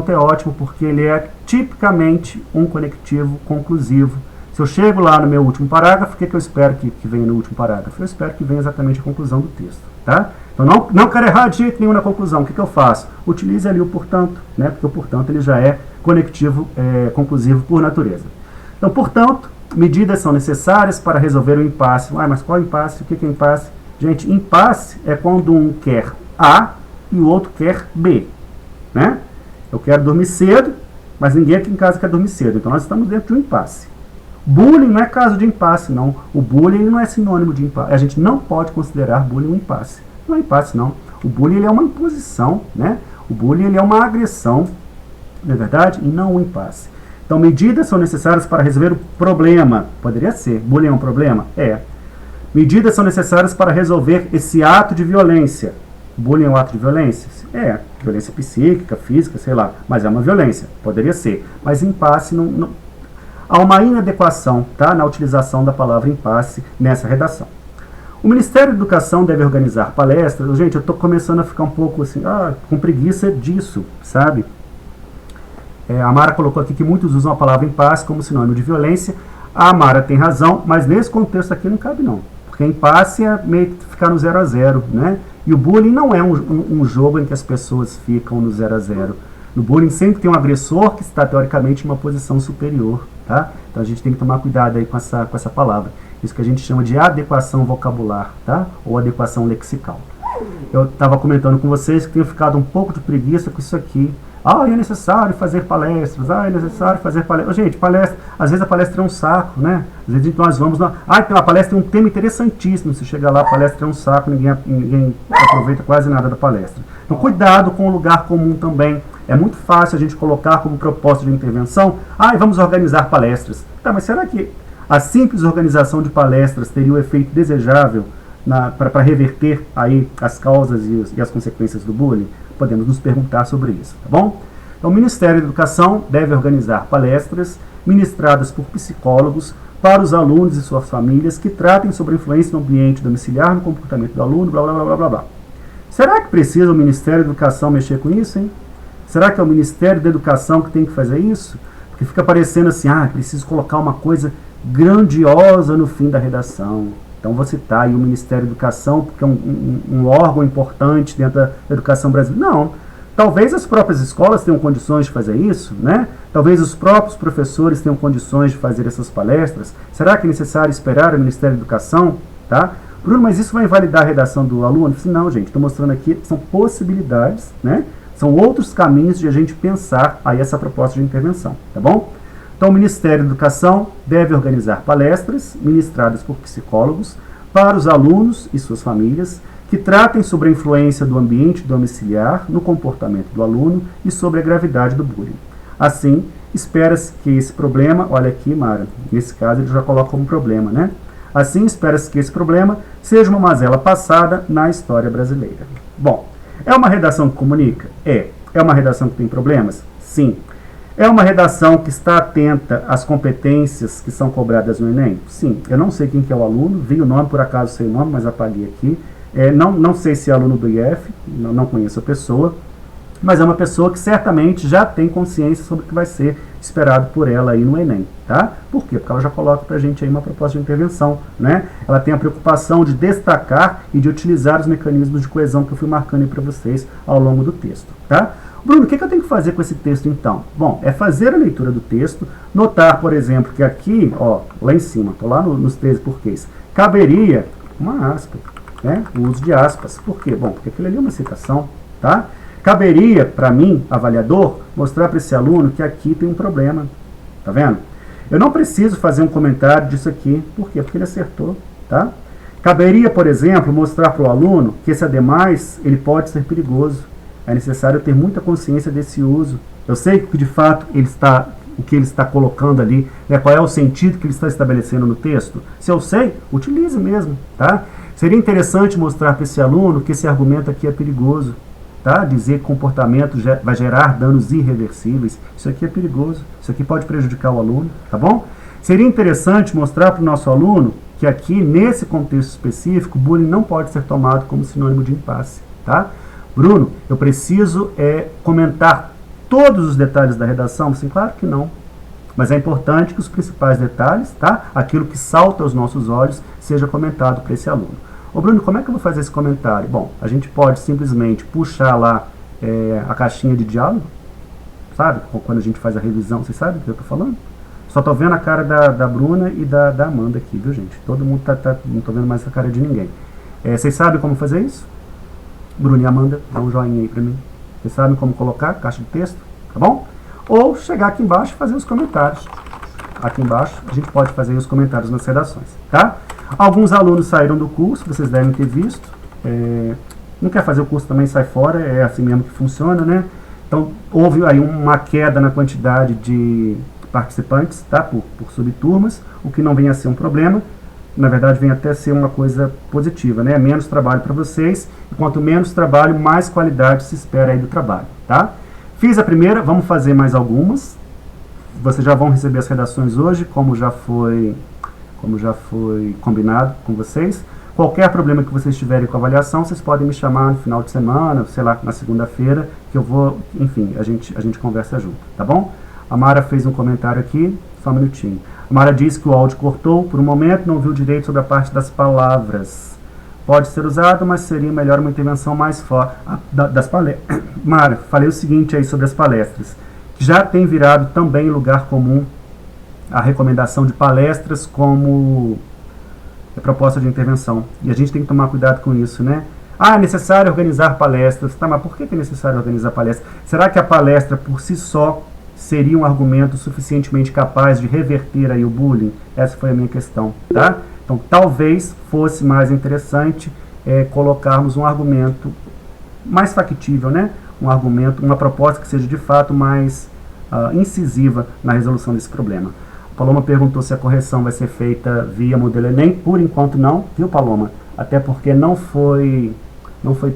é ótimo porque ele é tipicamente um conectivo conclusivo. Se eu chego lá no meu último parágrafo, o que eu espero que venha no último parágrafo? Eu espero que venha exatamente a conclusão do texto, tá? Então não quero errar de jeito nenhum na conclusão. O que eu faço? Utilize ali o portanto, né? Porque o portanto ele já é conectivo conclusivo por natureza. Então, portanto, medidas são necessárias para resolver o impasse. Mas qual impasse? O que é impasse? Gente, impasse é quando um quer A e o outro quer B, né? Eu quero dormir cedo, mas ninguém aqui em casa quer dormir cedo. Então, nós estamos dentro de um impasse. Bullying não é caso de impasse, não. O bullying não é sinônimo de impasse. A gente não pode considerar bullying um impasse. Não é impasse, não. O bullying ele é uma imposição, né? O bullying ele é uma agressão, não é verdade? E não um impasse. Então, medidas são necessárias para resolver o problema. Poderia ser. Bullying é um problema? É. Medidas são necessárias para resolver esse ato de violência. Bullying é um ato de violência? É. Violência psíquica, física, sei lá. Mas é uma violência. Poderia ser. Mas impasse não. Há uma inadequação, tá, na utilização da palavra impasse nessa redação. O Ministério da Educação deve organizar palestras. Gente, eu estou começando a ficar um pouco assim, com preguiça disso, sabe? A Mara colocou aqui que muitos usam a palavra impasse como sinônimo de violência. A Mara tem razão, mas nesse contexto aqui não cabe não. Porque impasse é meio que ficar no 0 a 0, né? E o bullying não é um jogo em que as pessoas ficam no 0 a 0. No bullying sempre tem um agressor que está teoricamente em uma posição superior, tá? Então a gente tem que tomar cuidado aí com essa palavra. Isso que a gente chama de adequação vocabular, tá? Ou adequação lexical. Eu estava comentando com vocês que tenho ficado um pouco de preguiça com isso aqui. É necessário fazer palestras, é necessário fazer palestras. Gente, palestra, às vezes a palestra é um saco, né? Às vezes nós vamos tem uma palestra, tem um tema interessantíssimo. Se chegar lá, a palestra é um saco, ninguém aproveita quase nada da palestra. Então, cuidado com o lugar comum também. É muito fácil a gente colocar como proposta de intervenção, vamos organizar palestras. Tá, mas será que a simples organização de palestras teria o efeito desejável para reverter aí as causas e as consequências do bullying? Podemos nos perguntar sobre isso, tá bom? Então, o Ministério da Educação deve organizar palestras ministradas por psicólogos para os alunos e suas famílias que tratem sobre a influência no ambiente domiciliar, no comportamento do aluno, blá, blá, blá, blá, blá, blá. Será que precisa o Ministério da Educação mexer com isso, hein? Será que é o Ministério da Educação que tem que fazer isso? Porque fica parecendo assim, preciso colocar uma coisa grandiosa no fim da redação. Então vou citar aí o Ministério da Educação, porque é um órgão importante dentro da educação brasileira. Não. Talvez as próprias escolas tenham condições de fazer isso, né? Talvez os próprios professores tenham condições de fazer essas palestras. Será que é necessário esperar o Ministério da Educação? Tá? Bruno, mas isso vai invalidar a redação do aluno? Não, gente. Estou mostrando aqui, são possibilidades, né? São outros caminhos de a gente pensar aí essa proposta de intervenção, tá bom? Então, o Ministério da Educação deve organizar palestras ministradas por psicólogos para os alunos e suas famílias que tratem sobre a influência do ambiente domiciliar no comportamento do aluno e sobre a gravidade do bullying. Assim, espera-se que esse problema, olha aqui, Mara, nesse caso ele já coloca como problema, né? Assim, espera-se que esse problema seja uma mazela passada na história brasileira. Bom, é uma redação que comunica? É. É uma redação que tem problemas? Sim. É uma redação que está atenta às competências que são cobradas no Enem? Sim. Eu não sei quem que é o aluno, vi o nome, por acaso sei o nome, mas apaguei aqui. Não sei se é aluno do IF, não conheço a pessoa, mas é uma pessoa que certamente já tem consciência sobre o que vai ser esperado por ela aí no Enem, tá? Por quê? Porque ela já coloca pra gente aí uma proposta de intervenção, né? Ela tem a preocupação de destacar e de utilizar os mecanismos de coesão que eu fui marcando aí para vocês ao longo do texto, tá? Bruno, o que eu tenho que fazer com esse texto então? Bom, é fazer a leitura do texto, notar, por exemplo, que aqui, lá em cima, estou lá nos 13 porquês, caberia uma aspa, né? O uso de aspas. Por quê? Bom, porque aquilo ali é uma citação, tá? Caberia, para mim, avaliador, mostrar para esse aluno que aqui tem um problema, tá vendo? Eu não preciso fazer um comentário disso aqui, por quê? Porque ele acertou, tá? Caberia, por exemplo, mostrar para o aluno que esse ademais, ele pode ser perigoso. É necessário ter muita consciência desse uso. Eu sei que, de fato, ele está o que ele está colocando ali, né, qual é o sentido que ele está estabelecendo no texto? Se eu sei, utilize mesmo, tá? Seria interessante mostrar para esse aluno que esse argumento aqui é perigoso, tá? Dizer que comportamento vai gerar danos irreversíveis, isso aqui é perigoso, isso aqui pode prejudicar o aluno, tá bom? Seria interessante mostrar para o nosso aluno que aqui, nesse contexto específico, bullying não pode ser tomado como sinônimo de impasse, tá? Bruno, eu preciso comentar todos os detalhes da redação? Sim, claro que não. Mas é importante que os principais detalhes, tá? Aquilo que salta aos nossos olhos, seja comentado para esse aluno. Ô Bruno, como é que eu vou fazer esse comentário? Bom, a gente pode simplesmente puxar lá a caixinha de diálogo, sabe? Quando a gente faz a revisão, vocês sabem o que eu estou falando? Só estou vendo a cara da Bruna e da Amanda aqui, viu, gente? Todo mundo não estou vendo mais a cara de ninguém. Vocês sabem como fazer isso? Bruna e Amanda, dá um joinha aí para mim. Vocês sabem como colocar caixa de texto, tá bom? Ou chegar aqui embaixo e fazer os comentários. Aqui embaixo a gente pode fazer os comentários nas redações, tá? Alguns alunos saíram do curso, vocês devem ter visto. Não quer fazer o curso também, sai fora, é assim mesmo que funciona, né? Então, houve aí uma queda na quantidade de participantes, tá? Por subturmas, o que não vem a ser um problema. Na verdade, vem até ser uma coisa positiva, né? Menos trabalho para vocês, e quanto menos trabalho, mais qualidade se espera aí do trabalho, tá? Fiz a primeira, vamos fazer mais algumas. Vocês já vão receber as redações hoje, como já foi combinado com vocês. Qualquer problema que vocês tiverem com a avaliação, vocês podem me chamar no final de semana, sei lá, na segunda-feira, que eu vou, enfim, a gente conversa junto, tá bom? A Mara fez um comentário aqui, só um minutinho. A Mara disse que o áudio cortou por um momento, não viu direito sobre a parte das palavras. Pode ser usado, mas seria melhor uma intervenção mais forte das palestras. Mara, falei o seguinte aí sobre as palestras, que já tem virado também lugar comum a recomendação de palestras como proposta de intervenção. E a gente tem que tomar cuidado com isso, né? Ah, é necessário organizar palestras. Tá, mas por que é necessário organizar palestras? Será que a palestra por si só seria um argumento suficientemente capaz de reverter aí o bullying? Essa foi a minha questão, tá? Então, talvez fosse mais interessante colocarmos um argumento mais factível, né? Um argumento, uma proposta que seja de fato mais incisiva na resolução desse problema. A Paloma perguntou se a correção vai ser feita via modelo Enem. Por enquanto não, viu, Paloma? Até porque não foi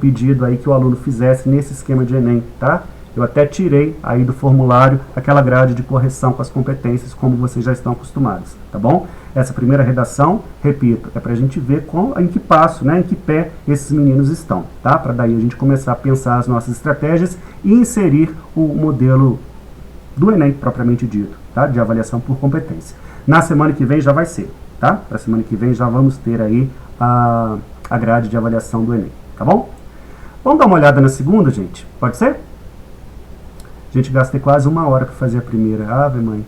pedido aí que o aluno fizesse nesse esquema de Enem, tá? Eu até tirei aí do formulário aquela grade de correção com as competências, como vocês já estão acostumados, tá bom? Essa primeira redação, repito, é para a gente ver em que passo, né, em que pé esses meninos estão, tá? Para daí a gente começar a pensar as nossas estratégias e inserir o modelo do Enem, propriamente dito, tá? De avaliação por competência. Na semana que vem já vai ser, tá? Para semana que vem já vamos ter aí a grade de avaliação do Enem, tá bom? Vamos dar uma olhada na segunda, gente? Pode ser? Gente, gastei quase 1 hora para fazer a primeira. Ave mãe.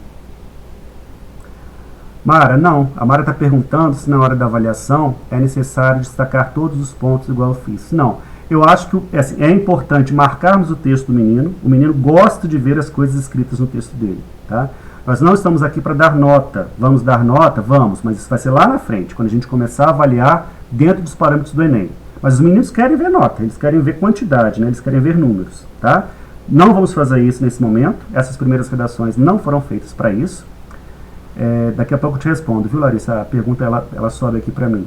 Mara, não. A Mara está perguntando se na hora da avaliação é necessário destacar todos os pontos igual eu fiz. Não. Eu acho que assim, é importante marcarmos o texto do menino. O menino gosta de ver as coisas escritas no texto dele, tá? Nós não estamos aqui para dar nota. Vamos dar nota? Vamos, mas isso vai ser lá na frente, quando a gente começar a avaliar dentro dos parâmetros do Enem. Mas os meninos querem ver nota, eles querem ver quantidade, né? Eles querem ver números, tá? Não vamos fazer isso nesse momento. Essas primeiras redações não foram feitas para isso. Daqui a pouco eu te respondo, viu, Larissa? A pergunta ela sobe aqui para mim.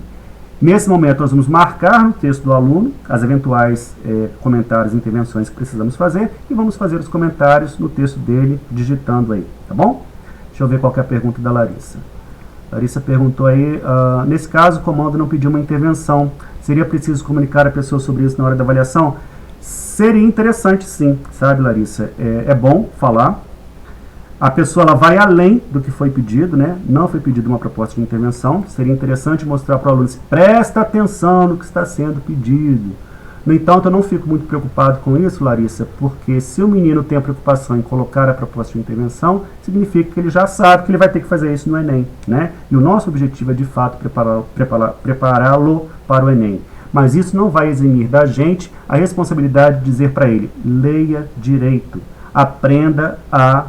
Nesse momento, nós vamos marcar no texto do aluno as eventuais comentários e intervenções que precisamos fazer e vamos fazer os comentários no texto dele, digitando aí, tá bom? Deixa eu ver qual que é a pergunta da Larissa. Larissa perguntou aí, nesse caso, o comando não pediu uma intervenção. Seria preciso comunicar a pessoa sobre isso na hora da avaliação? Seria interessante sim, sabe, Larissa? É bom falar. A pessoa ela vai além do que foi pedido, né? Não foi pedido uma proposta de intervenção. Seria interessante mostrar para o aluno, presta atenção no que está sendo pedido. No entanto, eu não fico muito preocupado com isso, Larissa, porque se o menino tem a preocupação em colocar a proposta de intervenção, significa que ele já sabe que ele vai ter que fazer isso no Enem, né? E o nosso objetivo é, de fato, prepará-lo para o Enem. Mas isso não vai eximir da gente a responsabilidade de dizer para ele, leia direito, aprenda a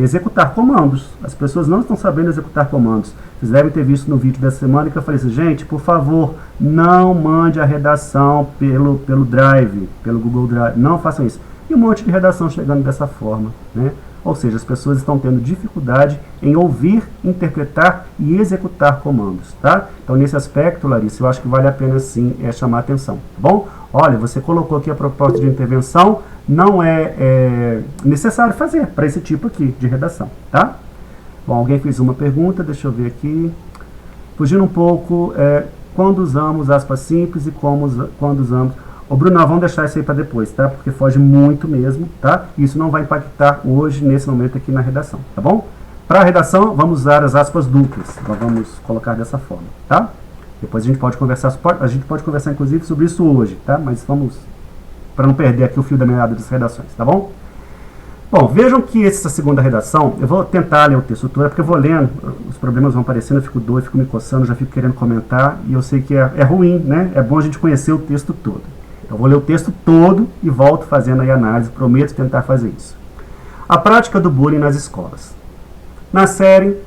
executar comandos. As pessoas não estão sabendo executar comandos. Vocês devem ter visto no vídeo dessa semana que eu falei assim, gente, por favor, não mande a redação pelo Drive, pelo Google Drive, não façam isso. E um monte de redação chegando dessa forma, né? Ou seja, as pessoas estão tendo dificuldade em ouvir, interpretar e executar comandos, tá? Então, nesse aspecto, Larissa, eu acho que vale a pena sim chamar a atenção, tá bom? Olha, você colocou aqui a proposta de intervenção, não é necessário fazer para esse tipo aqui de redação, tá? Bom, alguém fez uma pergunta, deixa eu ver aqui. Fugindo um pouco, quando usamos aspas simples e quando usamos... Ô Bruno, vamos deixar isso aí para depois, tá? Porque foge muito mesmo, tá? Isso não vai impactar hoje, nesse momento aqui na redação, tá bom? Para a redação, vamos usar as aspas duplas. Então, vamos colocar dessa forma, tá? Depois a gente pode conversar inclusive sobre isso hoje, tá? Mas vamos, para não perder aqui o fio da meada das redações, tá bom? Bom, vejam que essa segunda redação, eu vou tentar ler o texto todo, porque eu vou lendo, os problemas vão aparecendo, eu fico doido, fico me coçando, já fico querendo comentar, e eu sei que é ruim, né? É bom a gente conhecer o texto todo. Então, eu vou ler o texto todo e volto fazendo aí análise, prometo tentar fazer isso. A prática do bullying nas escolas. Na série,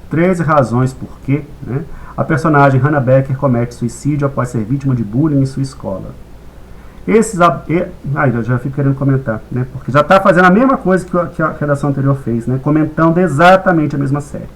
13 razões por quê, né? A personagem Hannah Becker comete suicídio após ser vítima de bullying em sua escola. Eu já fico querendo comentar, né? Porque já está fazendo a mesma coisa que a redação anterior fez, né? Comentando exatamente a mesma série.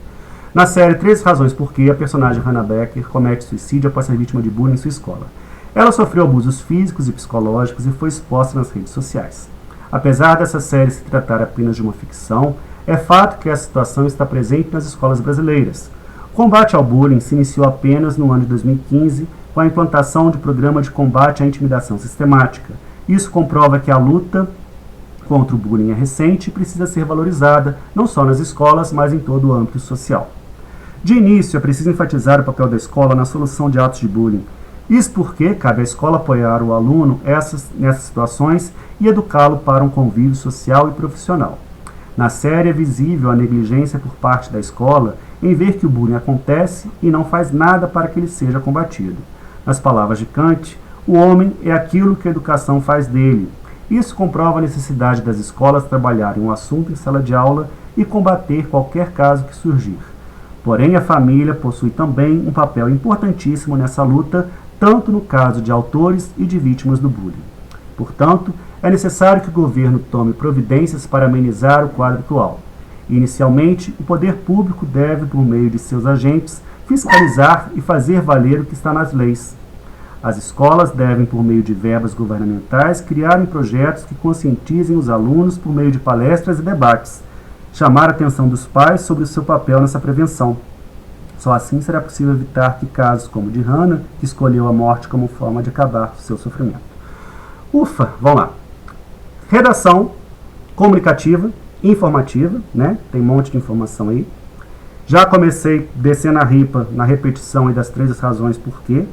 Na série 13 razões por que a personagem Hannah Becker comete suicídio após ser vítima de bullying em sua escola. Ela sofreu abusos físicos e psicológicos e foi exposta nas redes sociais. Apesar dessa série se tratar apenas de uma ficção, é fato que essa situação está presente nas escolas brasileiras. O combate ao bullying se iniciou apenas no ano de 2015, com a implantação de programa de combate à intimidação sistemática. Isso comprova que a luta contra o bullying é recente e precisa ser valorizada, não só nas escolas, mas em todo o âmbito social. De início, é preciso enfatizar o papel da escola na solução de atos de bullying. Isso porque cabe à escola apoiar o aluno nessas situações e educá-lo para um convívio social e profissional. Na série é visível a negligência por parte da escola em ver que o bullying acontece e não faz nada para que ele seja combatido. Nas palavras de Kant, o homem é aquilo que a educação faz dele. Isso comprova a necessidade das escolas trabalharem o assunto em sala de aula e combater qualquer caso que surgir. Porém, a família possui também um papel importantíssimo nessa luta, tanto no caso de autores e de vítimas do bullying. Portanto, é necessário que o governo tome providências para amenizar o quadro atual. Inicialmente, o poder público deve, por meio de seus agentes, fiscalizar e fazer valer o que está nas leis. As escolas devem, por meio de verbas governamentais, criarem projetos que conscientizem os alunos por meio de palestras e debates, chamar a atenção dos pais sobre o seu papel nessa prevenção. Só assim será possível evitar que casos como o de Hannah, que escolheu a morte como forma de acabar com seu sofrimento. Ufa, vamos lá. Redação comunicativa, informativa, né? Tem um monte de informação aí. Já comecei descendo a ripa na repetição aí das 13 razões por quê.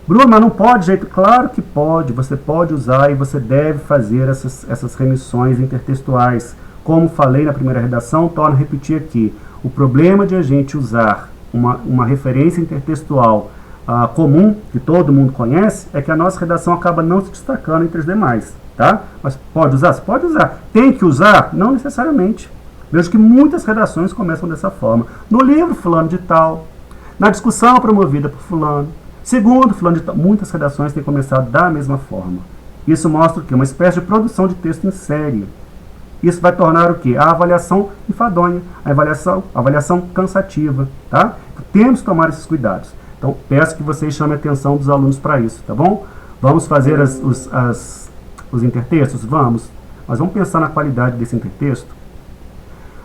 Bruno, mas não pode, jeito? Claro que pode. Você pode usar e você deve fazer essas remissões intertextuais. Como falei na primeira redação, torno a repetir aqui. O problema de a gente usar uma referência intertextual comum, que todo mundo conhece, é que a nossa redação acaba não se destacando entre as demais, tá? Mas pode usar? Você pode usar. Tem que usar? Não necessariamente. Vejo que muitas redações começam dessa forma. No livro fulano de tal, na discussão promovida por fulano, segundo fulano de tal, muitas redações têm começado da mesma forma. Isso mostra o quê? Uma espécie de produção de texto em série. Isso vai tornar o quê? A avaliação enfadonha, a avaliação cansativa, tá? Temos que tomar esses cuidados. Então, peço que vocês chamem a atenção dos alunos para isso, tá bom? Vamos fazer os intertextos? Vamos. Mas vamos pensar na qualidade desse intertexto?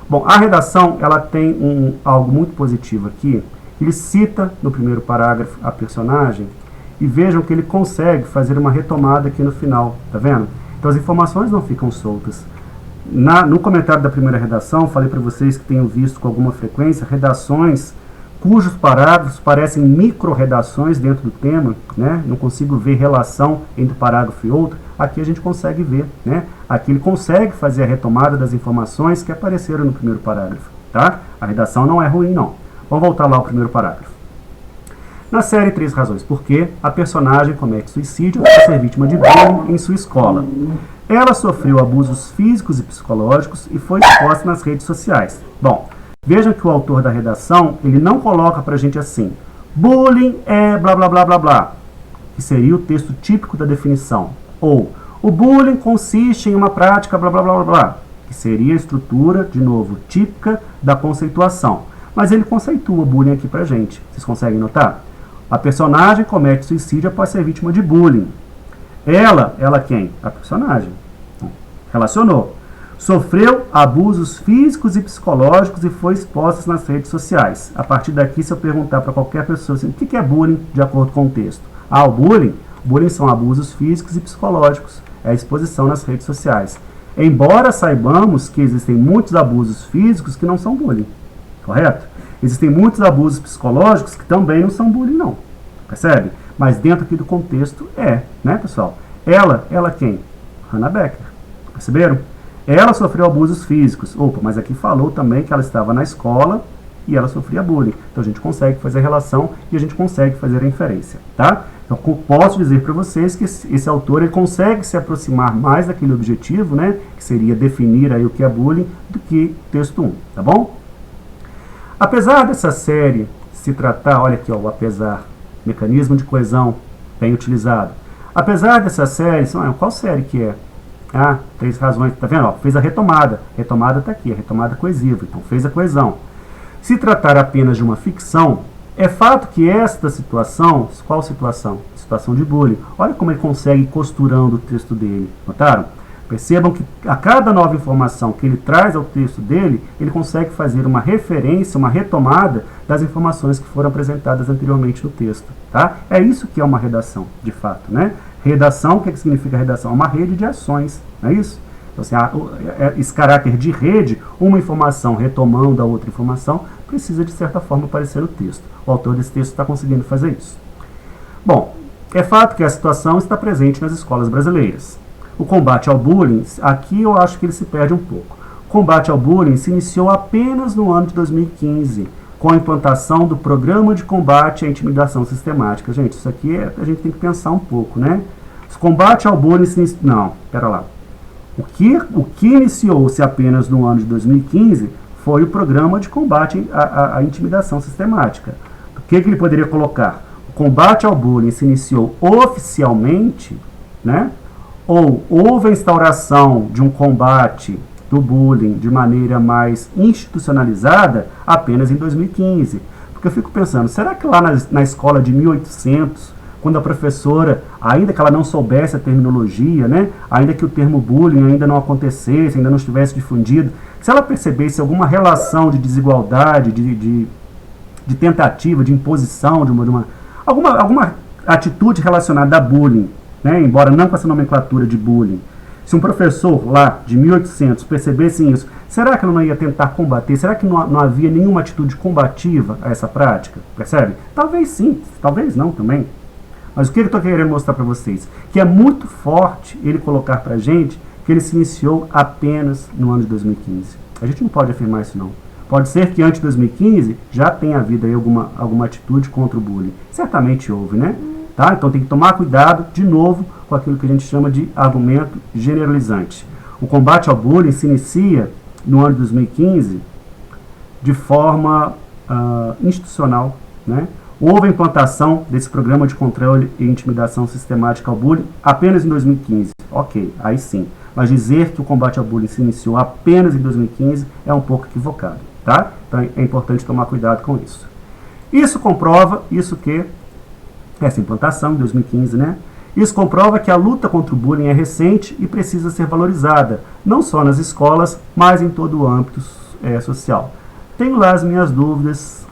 Bom, a redação, ela tem algo muito positivo aqui. Ele cita, no primeiro parágrafo, a personagem, e vejam que ele consegue fazer uma retomada aqui no final, tá vendo? Então, as informações não ficam soltas. No comentário da primeira redação, falei para vocês que tenho visto com alguma frequência redações cujos parágrafos parecem micro-redações dentro do tema, né? Não consigo ver relação entre parágrafo e outro. Aqui a gente consegue ver, né? Aqui ele consegue fazer a retomada das informações que apareceram no primeiro parágrafo, tá? A redação não é ruim, não. Vamos voltar lá ao primeiro parágrafo. Na série 3 razões por que a personagem comete suicídio por ser vítima de bullying em sua escola. Ela sofreu abusos físicos e psicológicos e foi exposta nas redes sociais. Bom, vejam que o autor da redação, ele não coloca pra gente assim, bullying é blá blá blá blá blá, que seria o texto típico da definição. Ou, o bullying consiste em uma prática blá blá blá blá blá. que seria a estrutura, de novo, típica da conceituação. Mas ele conceitua bullying aqui pra gente. Vocês conseguem notar? A personagem comete suicídio após ser vítima de bullying. Ela quem? A personagem. Relacionou. Sofreu abusos físicos e psicológicos e foi exposta nas redes sociais. A partir daqui, se eu perguntar para qualquer pessoa assim, o que é bullying de acordo com o texto? O bullying são abusos físicos e psicológicos. É a exposição nas redes sociais. Embora saibamos que existem muitos abusos físicos que não são bullying. Correto? Existem muitos abusos psicológicos que também não são bullying, não. Percebe? Mas dentro aqui do contexto né, pessoal? Ela quem? Hannah Becker. Perceberam? Ela sofreu abusos físicos. Mas aqui falou também que ela estava na escola e ela sofria bullying. Então a gente consegue fazer a relação e a gente consegue fazer a inferência, tá? Então posso dizer para vocês que esse autor ele consegue se aproximar mais daquele objetivo, né? Que seria definir aí o que é bullying, do que texto 1, tá bom? Apesar dessa série se tratar, olha aqui, ó, o apesar, mecanismo de coesão bem utilizado. Apesar dessa série, qual série que é? 3 razões, tá vendo? Ó, fez a retomada. Retomada está aqui, a retomada coesiva, então fez a coesão. Se tratar apenas de uma ficção, é fato que esta situação, qual situação? Situação de bullying. Olha como ele consegue ir costurando o texto dele, notaram? Percebam que a cada nova informação que ele traz ao texto dele, ele consegue fazer uma referência, uma retomada das informações que foram apresentadas anteriormente no texto, tá? É isso que é uma redação, de fato, né? Redação, o que significa redação? É uma rede de ações, não é isso? Então, assim, esse caráter de rede, uma informação retomando a outra informação, precisa, de certa forma, aparecer no texto. O autor desse texto está conseguindo fazer isso. Bom, é fato que a situação está presente nas escolas brasileiras. O combate ao bullying, aqui eu acho que ele se perde um pouco. O combate ao bullying se iniciou apenas no ano de 2015, com a implantação do Programa de Combate à Intimidação Sistemática. Gente, isso aqui a gente tem que pensar um pouco, né? O combate ao bullying se iniciou... Não, pera lá. O que iniciou-se apenas no ano de 2015 foi o Programa de Combate à Intimidação Sistemática. O que ele poderia colocar? O combate ao bullying se iniciou oficialmente, né? Ou houve a instauração de um combate do bullying de maneira mais institucionalizada apenas em 2015. Porque eu fico pensando, será que lá na escola de 1800, quando a professora, ainda que ela não soubesse a terminologia, né, ainda que o termo bullying ainda não acontecesse, ainda não estivesse difundido, se ela percebesse alguma relação de desigualdade, de tentativa, de imposição, alguma atitude relacionada a bullying, né, embora não com essa nomenclatura de bullying, se um professor lá de 1800 percebesse isso, será que ele não ia tentar combater? Será que não havia nenhuma atitude combativa a essa prática? Percebe? Talvez sim, talvez não também. Mas o que eu estou querendo mostrar para vocês? Que é muito forte ele colocar para a gente que ele se iniciou apenas no ano de 2015. A gente não pode afirmar isso não. Pode ser que antes de 2015 já tenha havido aí alguma atitude contra o bullying. Certamente houve, né? Tá? Então tem que tomar cuidado, de novo, com aquilo que a gente chama de argumento generalizante. O combate ao bullying se inicia no ano de 2015 de forma institucional, né? Houve a implantação desse programa de controle e intimidação sistemática ao bullying apenas em 2015. Ok, aí sim. Mas dizer que o combate ao bullying se iniciou apenas em 2015 é um pouco equivocado, tá? Então é importante tomar cuidado com isso. Isso comprova, essa implantação em 2015, né? Isso comprova que a luta contra o bullying é recente e precisa ser valorizada, não só nas escolas, mas em todo o âmbito social. Tenho lá as minhas dúvidas,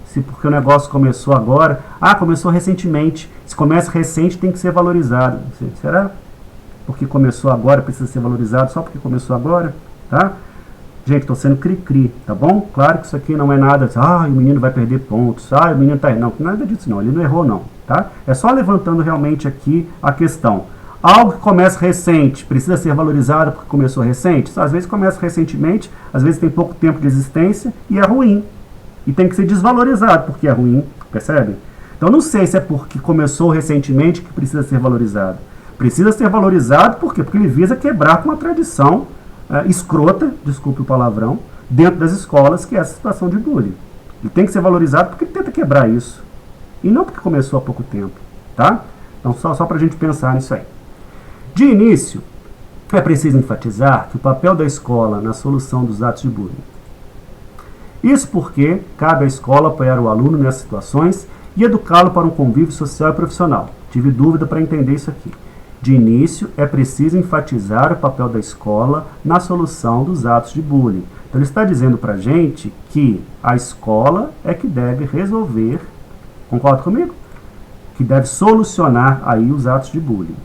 se porque o negócio começou agora, começou recentemente, se começa recente tem que ser valorizado. Será? Porque começou agora precisa ser valorizado só porque começou agora? Tá? Gente, estou sendo cri-cri, tá bom? Claro que isso aqui não é nada, o menino vai perder pontos, o menino tá... Não, nada disso não, ele não errou não, tá? É só levantando realmente aqui a questão. Algo que começa recente, precisa ser valorizado porque começou recente? Às vezes começa recentemente, às vezes tem pouco tempo de existência e é ruim. E tem que ser desvalorizado porque é ruim, percebe? Então não sei se é porque começou recentemente que precisa ser valorizado. Precisa ser valorizado por quê? Porque ele visa quebrar com uma tradição escrota, desculpe o palavrão, dentro das escolas, que é essa situação de bullying. Ele tem que ser valorizado porque ele tenta quebrar isso. E não porque começou há pouco tempo, tá? Então só para a gente pensar nisso aí. De início, é preciso enfatizar que o papel da escola na solução dos atos de bullying. Isso porque cabe à escola apoiar o aluno nessas situações e educá-lo para um convívio social e profissional. Tive dúvida para entender isso aqui. De início, é preciso enfatizar o papel da escola na solução dos atos de bullying. Então, ele está dizendo para a gente que a escola é que deve resolver, concorda comigo? Que deve solucionar aí os atos de bullying.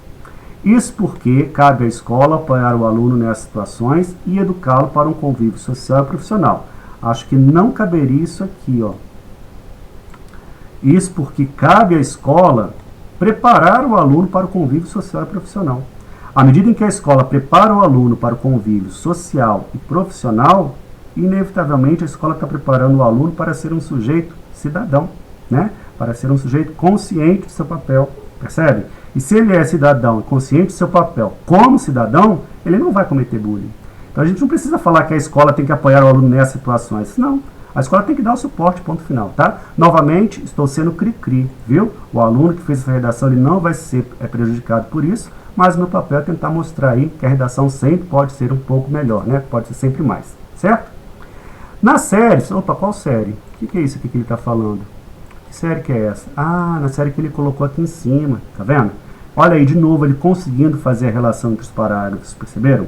Isso porque cabe à escola apoiar o aluno nessas situações e educá-lo para um convívio social e profissional. Acho que não caberia isso aqui, ó. Isso porque cabe à escola preparar o aluno para o convívio social e profissional. À medida em que a escola prepara o aluno para o convívio social e profissional, inevitavelmente a escola está preparando o aluno para ser um sujeito cidadão, né? Para ser um sujeito consciente de seu papel, percebe? E se ele é cidadão e consciente de seu papel como cidadão, ele não vai cometer bullying. Então a gente não precisa falar que a escola tem que apoiar o aluno nessas situações, não. A escola tem que dar o suporte, ponto final, tá? Novamente, estou sendo cri-cri, viu? O aluno que fez essa redação, ele não vai ser prejudicado por isso, mas o meu papel é tentar mostrar aí que a redação sempre pode ser um pouco melhor, né? Pode ser sempre mais, certo? Nas séries, opa, qual série? O que é isso aqui que ele está falando? Que série que é essa? Ah, na série que ele colocou aqui em cima, tá vendo? Olha aí, de novo, ele conseguindo fazer a relação entre os parágrafos, perceberam?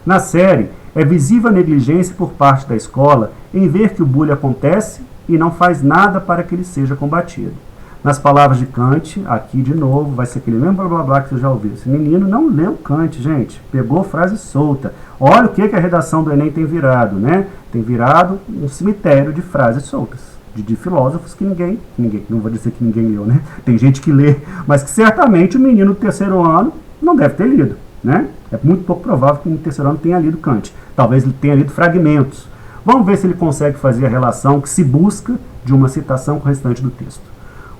Na série, é visível a negligência por parte da escola em ver que o bullying acontece e não faz nada para que ele seja combatido. Nas palavras de Kant, aqui de novo, vai ser aquele mesmo blá blá blá que você já ouviu. Esse menino não leu Kant, gente. Pegou frase solta. Olha o que a redação do Enem tem virado, né? Tem virado um cemitério de frases soltas. De filósofos que ninguém, não vou dizer que ninguém leu, né? Tem gente que lê, mas que certamente o menino do terceiro ano não deve ter lido, né? É muito pouco provável que no terceiro ano tenha lido Kant. Talvez ele tenha lido fragmentos. Vamos ver se ele consegue fazer a relação que se busca de uma citação com o restante do texto.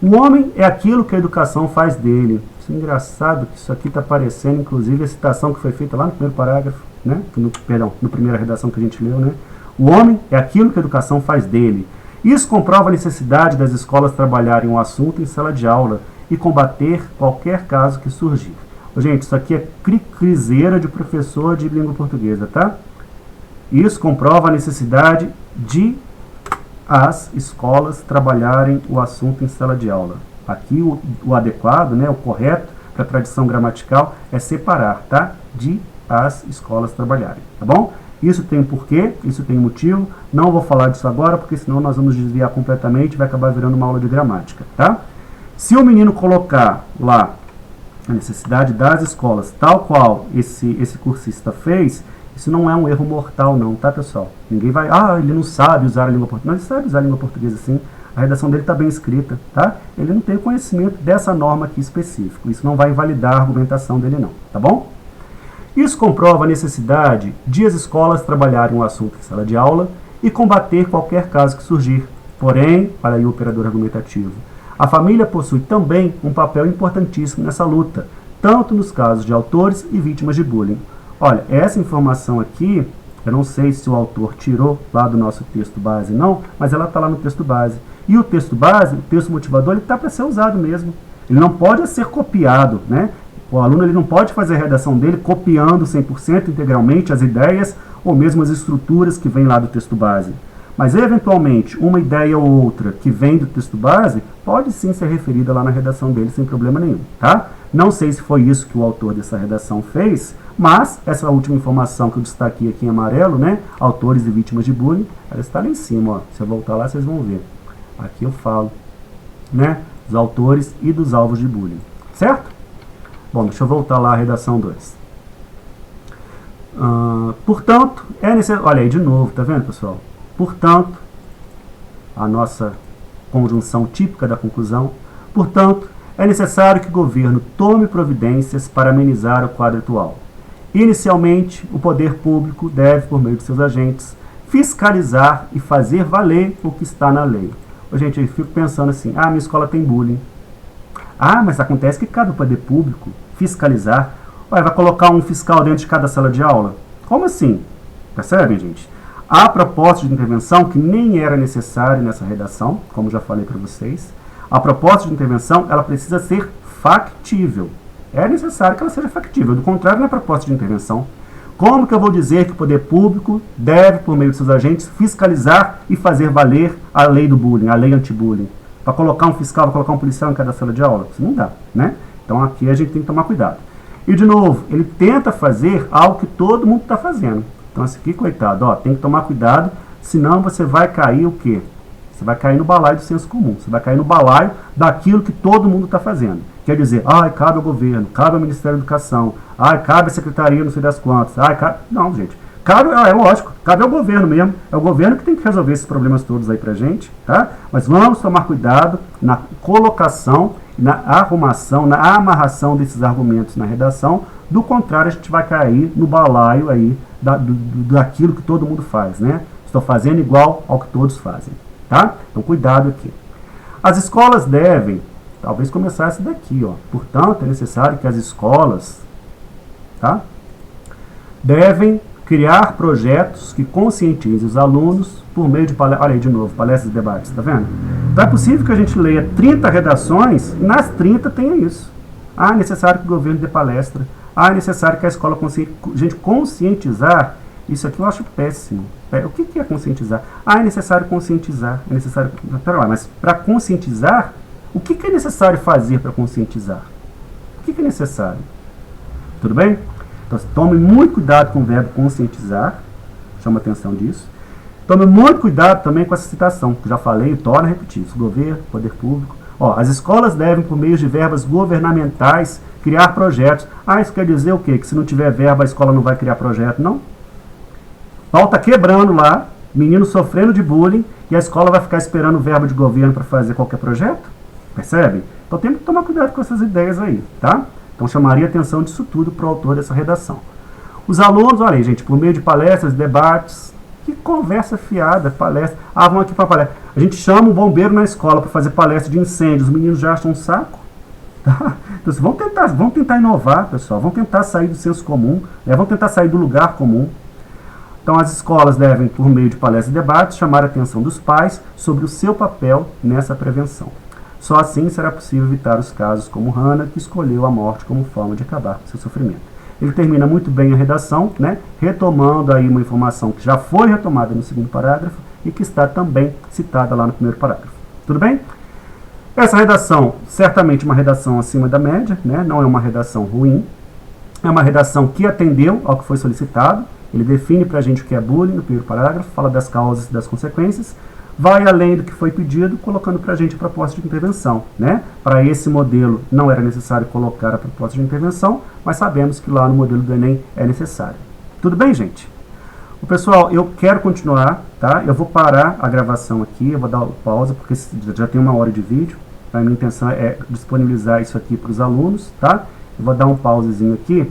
O homem é aquilo que a educação faz dele. Isso é engraçado que isso aqui está aparecendo, inclusive, a citação que foi feita lá no primeiro parágrafo, né? Na primeira redação que a gente leu, né? O homem é aquilo que a educação faz dele. Isso comprova a necessidade das escolas trabalharem um assunto em sala de aula e combater qualquer caso que surgir. Gente, isso aqui é criseira de professor de língua portuguesa, tá? Isso comprova a necessidade de as escolas trabalharem o assunto em sala de aula. Aqui o adequado, né, o correto para a tradição gramatical é separar, tá? De as escolas trabalharem, tá bom? Isso tem um porquê, isso tem um motivo. Não vou falar disso agora, porque senão nós vamos desviar completamente e vai acabar virando uma aula de gramática, tá? Se o menino colocar lá a necessidade das escolas, tal qual esse cursista fez, isso não é um erro mortal não, tá, pessoal? Ninguém vai, ele não sabe usar a língua portuguesa. Mas ele sabe usar a língua portuguesa sim. A redação dele está bem escrita, tá? Ele não tem conhecimento dessa norma aqui específica. Isso não vai invalidar a argumentação dele não, tá bom? Isso comprova a necessidade de as escolas trabalharem o assunto em sala de aula e combater qualquer caso que surgir. Porém, para aí o operador argumentativo, a família possui também um papel importantíssimo nessa luta, tanto nos casos de autores e vítimas de bullying. Olha, essa informação aqui, eu não sei se o autor tirou lá do nosso texto base não, mas ela está lá no texto base. E o texto base, o texto motivador, ele está para ser usado mesmo. Ele não pode ser copiado, né? O aluno ele não pode fazer a redação dele copiando 100% integralmente as ideias ou mesmo as estruturas que vêm lá do texto base. Mas, eventualmente, uma ideia ou outra que vem do texto base pode sim ser referida lá na redação dele sem problema nenhum, tá? Não sei se foi isso que o autor dessa redação fez, mas essa última informação que eu destaquei aqui em amarelo, né? Autores e vítimas de bullying, ela está lá em cima, ó. Se eu voltar lá, vocês vão ver. Aqui eu falo, né? Dos autores e dos alvos de bullying, certo? Bom, deixa eu voltar lá à redação 2. Portanto, é necessário... Olha aí de novo, tá vendo, pessoal? Portanto, a nossa conjunção típica da conclusão. Portanto, é necessário que o governo tome providências para amenizar o quadro atual. Inicialmente, o poder público deve, por meio de seus agentes, fiscalizar e fazer valer o que está na lei. Gente, eu fico pensando assim, minha escola tem bullying. Mas acontece que cabe ao poder público fiscalizar. Vai colocar um fiscal dentro de cada sala de aula? Como assim? Percebem, gente? Há proposta de intervenção que nem era necessária nessa redação, como já falei para vocês. A proposta de intervenção ela precisa ser factível. É necessário que ela seja factível, do contrário, não é proposta de intervenção. Como que eu vou dizer que o poder público deve, por meio de seus agentes, fiscalizar e fazer valer a lei do bullying, a lei anti-bullying? Para colocar um fiscal, para colocar um policial em cada sala de aula? Isso não dá, né? Então aqui a gente tem que tomar cuidado. E de novo, ele tenta fazer algo que todo mundo está fazendo. Então esse aqui, coitado, ó, tem que tomar cuidado, senão você vai cair o quê? Você vai cair no balaio do senso comum, você vai cair no balaio daquilo que todo mundo está fazendo. Quer dizer, cabe ao governo, cabe ao Ministério da Educação, cabe à Secretaria, não sei das quantas, cabe... Não, gente, cabe, é lógico, cabe ao governo mesmo, é o governo que tem que resolver esses problemas todos aí pra gente, tá? Mas vamos tomar cuidado na colocação, na arrumação, na amarração desses argumentos na redação, do contrário a gente vai cair no balaio aí daquilo que todo mundo faz, né? Estou fazendo igual ao que todos fazem, tá? Então cuidado aqui. As escolas devem, talvez começasse daqui, ó. Portanto, é necessário que as escolas, tá, devem criar projetos que conscientizem os alunos por meio de palestras. Olha aí de novo, palestras e debates, tá vendo? Então é possível que a gente leia 30 redações e nas 30 tenha isso. É necessário que o governo dê palestra. É necessário que a escola gente conscientizar. Isso aqui eu acho péssimo. O que é conscientizar? É necessário conscientizar. É necessário. Pera lá, mas para conscientizar, o que é necessário fazer para conscientizar? O que é necessário? Tudo bem? Então, tome muito cuidado com o verbo conscientizar. Chama atenção disso. Tome muito cuidado também com essa citação, que já falei e torno a repetir. Isso, governo, poder público. As escolas devem, por meio de verbas governamentais, criar projetos. Isso quer dizer o quê? Que se não tiver verba, a escola não vai criar projeto? Não. Pau tá quebrando lá, menino sofrendo de bullying, e a escola vai ficar esperando o verbo de governo para fazer qualquer projeto? Percebe? Então temos que tomar cuidado com essas ideias aí, tá? Então chamaria a atenção disso tudo para o autor dessa redação. Os alunos, olha aí, gente, por meio de palestras, debates, que conversa fiada, palestra. Vamos aqui para palestra. A gente chama um bombeiro na escola para fazer palestra de incêndio, os meninos já acham um saco. Tá? Então, vamos tentar inovar, pessoal, vamos tentar sair do senso comum, vamos tentar sair do lugar comum. Então, as escolas devem, por meio de palestras e debates, chamar a atenção dos pais sobre o seu papel nessa prevenção. Só assim será possível evitar os casos como Hannah, que escolheu a morte como forma de acabar com seu sofrimento. Ele termina muito bem a redação, né, retomando aí uma informação que já foi retomada no segundo parágrafo e que está também citada lá no primeiro parágrafo. Tudo bem? Essa redação, certamente uma redação acima da média, né, não é uma redação ruim, é uma redação que atendeu ao que foi solicitado. Ele define para a gente o que é bullying no primeiro parágrafo, fala das causas e das consequências, vai além do que foi pedido, colocando para a gente a proposta de intervenção, né? Para esse modelo não era necessário colocar a proposta de intervenção, mas sabemos que lá no modelo do Enem é necessário. Tudo bem, gente? Pessoal, eu quero continuar, tá? Eu vou parar a gravação aqui, eu vou dar pausa, porque já tem 1 hora de vídeo. A minha intenção é disponibilizar isso aqui para os alunos, tá? Eu vou dar um pausezinho aqui.